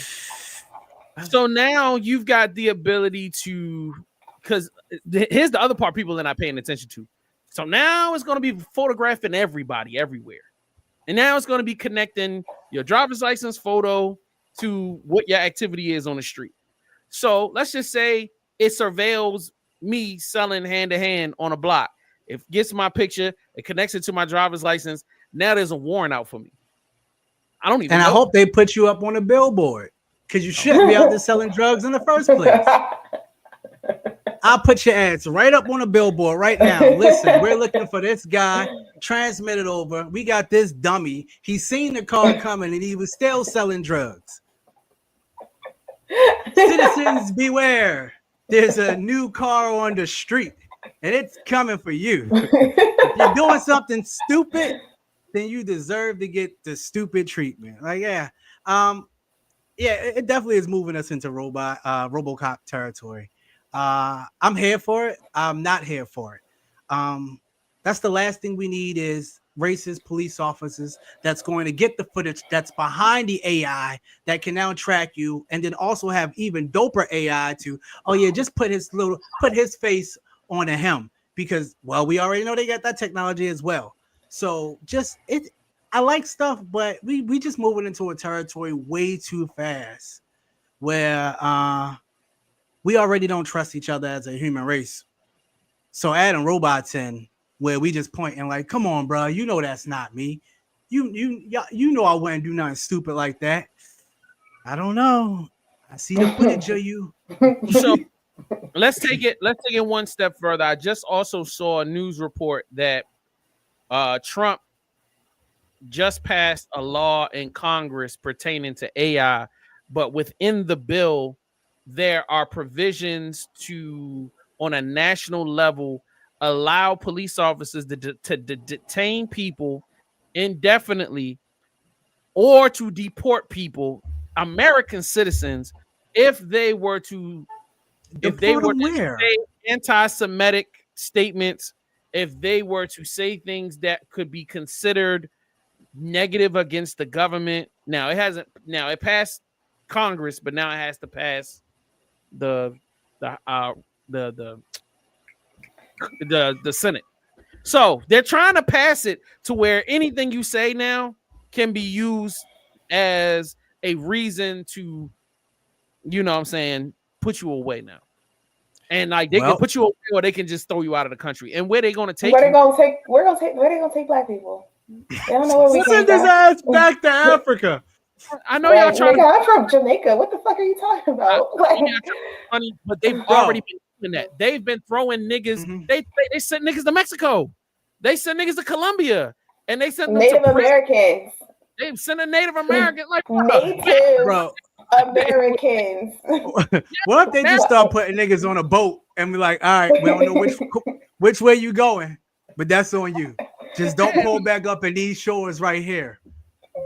So now you've got the ability to, because here's the other part people are not paying attention to. So now it's going to be photographing everybody everywhere. And now it's going to be connecting your driver's license photo to what your activity is on the street. So let's just say it surveils me selling hand-to-hand on a block. It gets my picture, it connects it to my driver's license. Now there's a warrant out for me. I don't even know. I hope they put you up on a billboard because you shouldn't be out there selling drugs in the first place. I'll put your ads right up on a billboard right now. Listen, we're looking for this guy. Transmit it over. We got this dummy. He's seen the car coming and he was still selling drugs. Citizens beware. There's a new car on the street and it's coming for you. If you're doing something stupid, then you deserve to get the stupid treatment. Like, yeah. It definitely is moving us into RoboCop territory. I'm here for it. I'm not here for it. That's the last thing we need is racist police officers that's going to get the footage that's behind the AI that can now track you, and then also have even doper AI to, oh yeah, just put his face on him because, well, we already know they got that technology as well. So I like stuff, but we just moving into a territory way too fast where we already don't trust each other as a human race. So adding robots in where we just point and like, come on, bro, you know that's not me. You know I wouldn't do nothing stupid like that. I don't know. I see the footage of you. So let's take it one step further. I just also saw a news report that Trump just passed a law in Congress pertaining to AI, but within the bill, there are provisions to, on a national level, allow police officers to detain people indefinitely or to deport people, American citizens, if they were to say anti-Semitic statements, if they were to say things that could be considered negative against the government. Now it passed Congress, but now it has to pass the the Senate. So they're trying to pass it to where anything you say now can be used as a reason to, you know what I'm saying, put you away now. And like they can put you away or they can just throw you out of the country. And where they gonna take where they gonna take black people? They don't know where we send this ass back to Africa. I know y'all trying to. I'm from Jamaica. What the fuck are you talking about? Funny, but they've already been doing that. They've been throwing niggas. They sent niggas to Mexico. They sent niggas to Colombia, and they sent them Native to Americans. They've sent a Native American like Native bro. Americans. What if they just start putting niggas on a boat and be like, all right, we don't know which way you going, but that's on you. Just don't pull back up in these shores right here.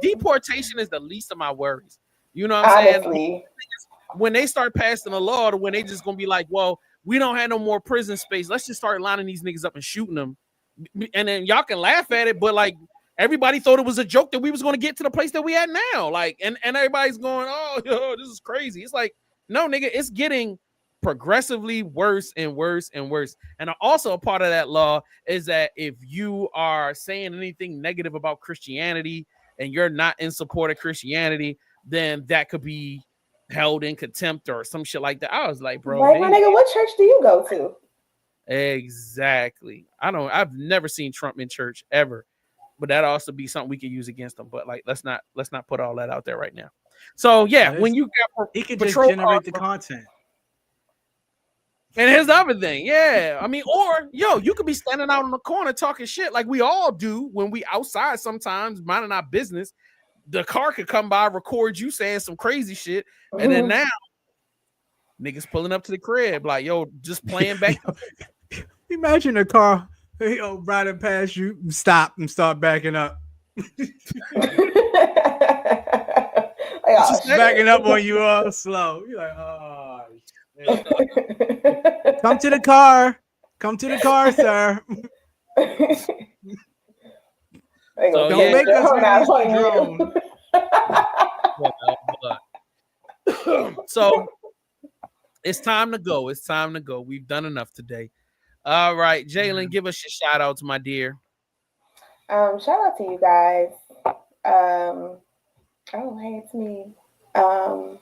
Deportation is the least of my worries. You know what I'm saying? When they start passing a law to when they just gonna be like, well, we don't have no more prison space. Let's just start lining these niggas up and shooting them. And then y'all can laugh at it, but like everybody thought it was a joke that we was going to get to the place that we at now. Like, and everybody's going, oh, yo, this is crazy. It's like, no, nigga, it's getting progressively worse and worse and worse. And also a part of that law is that if you are saying anything negative about Christianity and you're not in support of Christianity, then that could be held in contempt or some shit like that. I was like, bro, like, my nigga, what church do you go to? Exactly. I've never seen Trump in church ever, but that also be something we could use against him. But like, let's not put all that out there right now. So yeah, when you got he could just generate the content. And here's the other thing. Yeah. I mean, or you could be standing out in the corner talking shit like we all do when we outside sometimes minding our business. The car could come by, record you saying some crazy shit, and then now niggas pulling up to the crib like, yo, just playing back. Imagine a car, riding past you, stop and start backing up. Just backing up on you all slow. You're like, oh, shit. Come to the car. Come to the car, sir. So, don't make us release the drone. So it's time to go. It's time to go. We've done enough today. All right, Jalen, give us your shout outs, my dear. Shout out to you guys. Oh, hey, it's me. Shout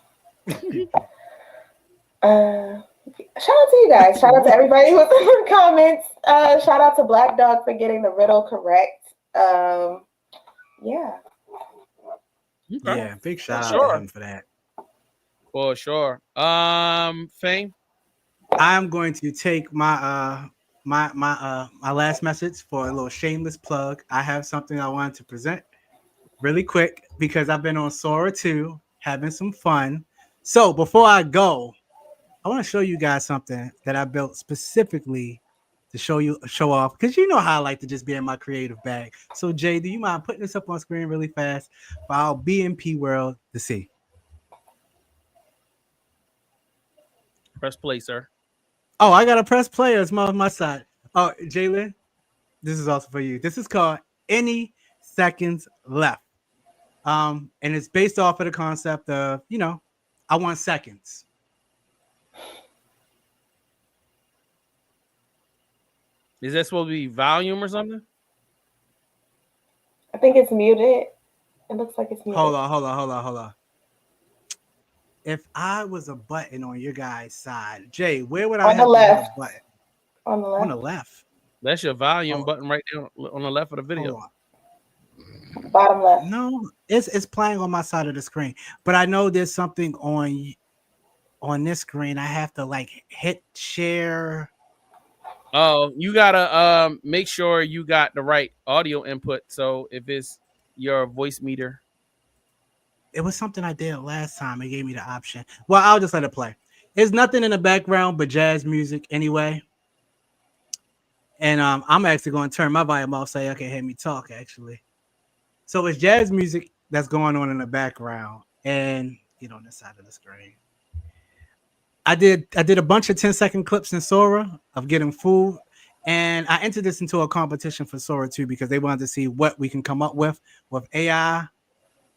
out to you guys. Shout out to everybody who's in the comments. Shout out to Black Dog for getting the riddle correct. Yeah. Yeah, big shout out to him for that. For sure. Fame. I'm going to take my my last message for a little shameless plug. I have something I wanted to present really quick because I've been on Sora 2 having some fun. So before I go, I want to show you guys something that I built specifically to show off, because you know how I like to just be in my creative bag. So Jay, do you mind putting this up on screen really fast for our BNP world to see? Press play, sir. Oh, I gotta press play. It's my side. Oh, Jalen, this is also for you. This is called Any Seconds Left. And it's based off of the concept of, I want seconds. Is that supposed to be volume or something? I think it's muted. It looks like it's muted. Hold on. If I was a button on your guys' side, Jay, where would I on have the left? A button? On the left. On the left. That's your volume button right there on the left of the video. Bottom left. No, it's playing on my side of the screen. But I know there's something on this screen. I have to like hit share. Oh, you gotta make sure you got the right audio input. So if it's your voice meter. It was something I did last time. It gave me the option. Well, I'll just let it play. There's nothing in the background but jazz music anyway. And I'm actually going to turn my volume off so y'all can hear me talk, actually. So it's jazz music that's going on in the background and on this side of the screen. I did a bunch of 10-second clips in Sora of getting food. And I entered this into a competition for Sora 2 because they wanted to see what we can come up with AI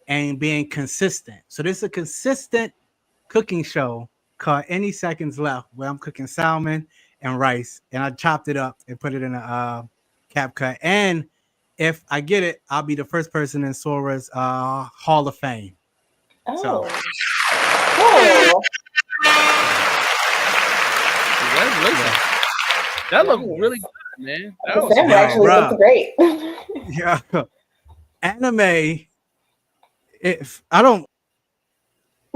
and being consistent. So this is a consistent cooking show called Any Seconds Left, where I'm cooking salmon and rice, and I chopped it up and put it in a CapCut. And if I get it, I'll be the first person in Sora's Hall of Fame. Oh, so. Cool. Congratulations. That looked really good, man. That was actually looks great. Yeah. Anime. If I don't.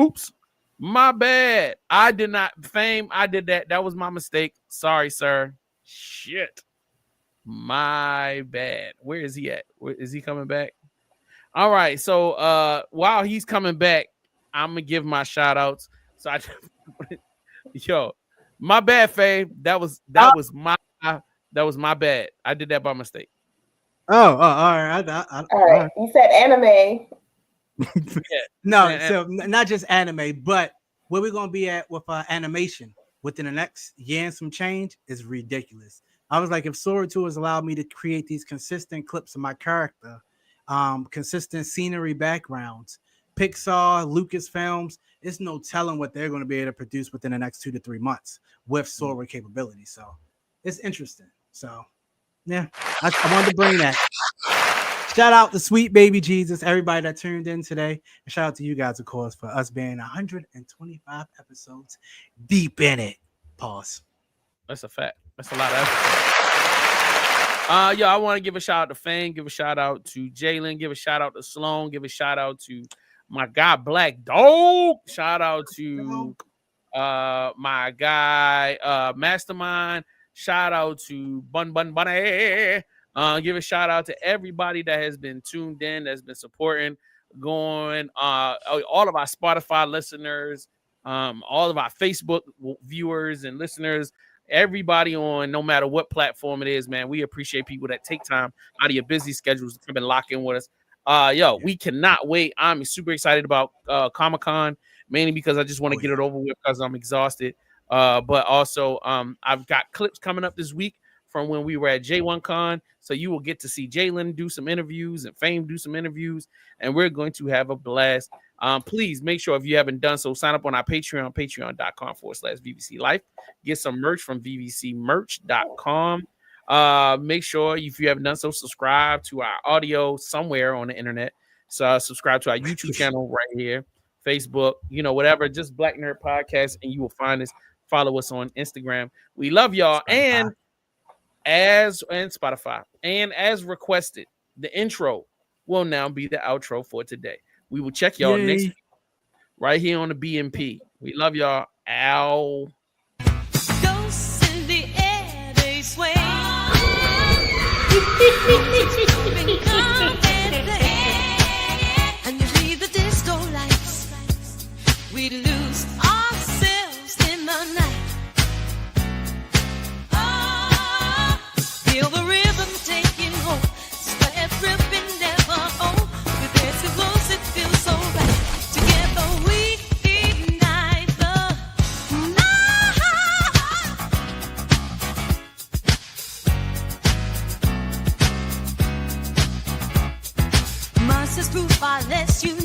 Oops. My bad. I did not. Fame. I did that. That was my mistake. Sorry, sir. Shit. My bad. Where is he at? Is he coming back? All right. So while he's coming back, I'm gonna give my shout outs. So yo, my bad, Fame. That was my bad. I did that by mistake. Oh, all right. All right. You said anime. No, so not just anime, but where we're gonna be at with animation within the next year and some change is ridiculous. I was like, if Sora 2 has allowed me to create these consistent clips of my character, consistent scenery backgrounds, Pixar, Lucasfilms, it's no telling what they're going to be able to produce within the next 2 to 3 months with Sora capability. So it's interesting. So yeah, I wanted to bring that. Shout out to Sweet Baby Jesus, everybody that tuned in today. And shout out to you guys, of course, for us being 125 episodes deep in it. Pause. That's a fact. That's a lot of episodes. I want to give a shout out to Fang, give a shout out to Jalen, give a shout out to Sloan, give a shout out to my guy Black Dog. Shout out to my guy Mastermind. Shout out to Bun Bunny. Give a shout out to everybody that has been tuned in, that's been supporting, going, all of our Spotify listeners, all of our Facebook viewers and listeners, everybody on no matter what platform it is, man. We appreciate people that take time out of your busy schedules to come and lock in with us. We cannot wait. I'm super excited about Comic-Con, mainly because I just want to get it over with because I'm exhausted. But also I've got clips coming up this week from when we were at J1Con. So you will get to see Jalen do some interviews and Fame do some interviews, and we're going to have a blast. Please make sure if you haven't done so, sign up on our Patreon, patreon.com/VVC Life. Get some merch from vvcmerch.com. Make sure if you haven't done so, subscribe to our audio somewhere on the internet. So subscribe to our YouTube channel right here, Facebook, whatever, just Black Nerd Podcast, and you will find us. Follow us on Instagram. We love y'all. And Spotify. And as requested, the intro will now be the outro for today. We will check y'all next week right here on the BMP. We love y'all. Ow. Ghosts in the air, they sway. And you see the disco lights. We lose ourselves in the night. Feel the rhythm taking hold. Sweat dripping never old. With this close, it feels so right. Together we ignite the night. Monsters proof, I let you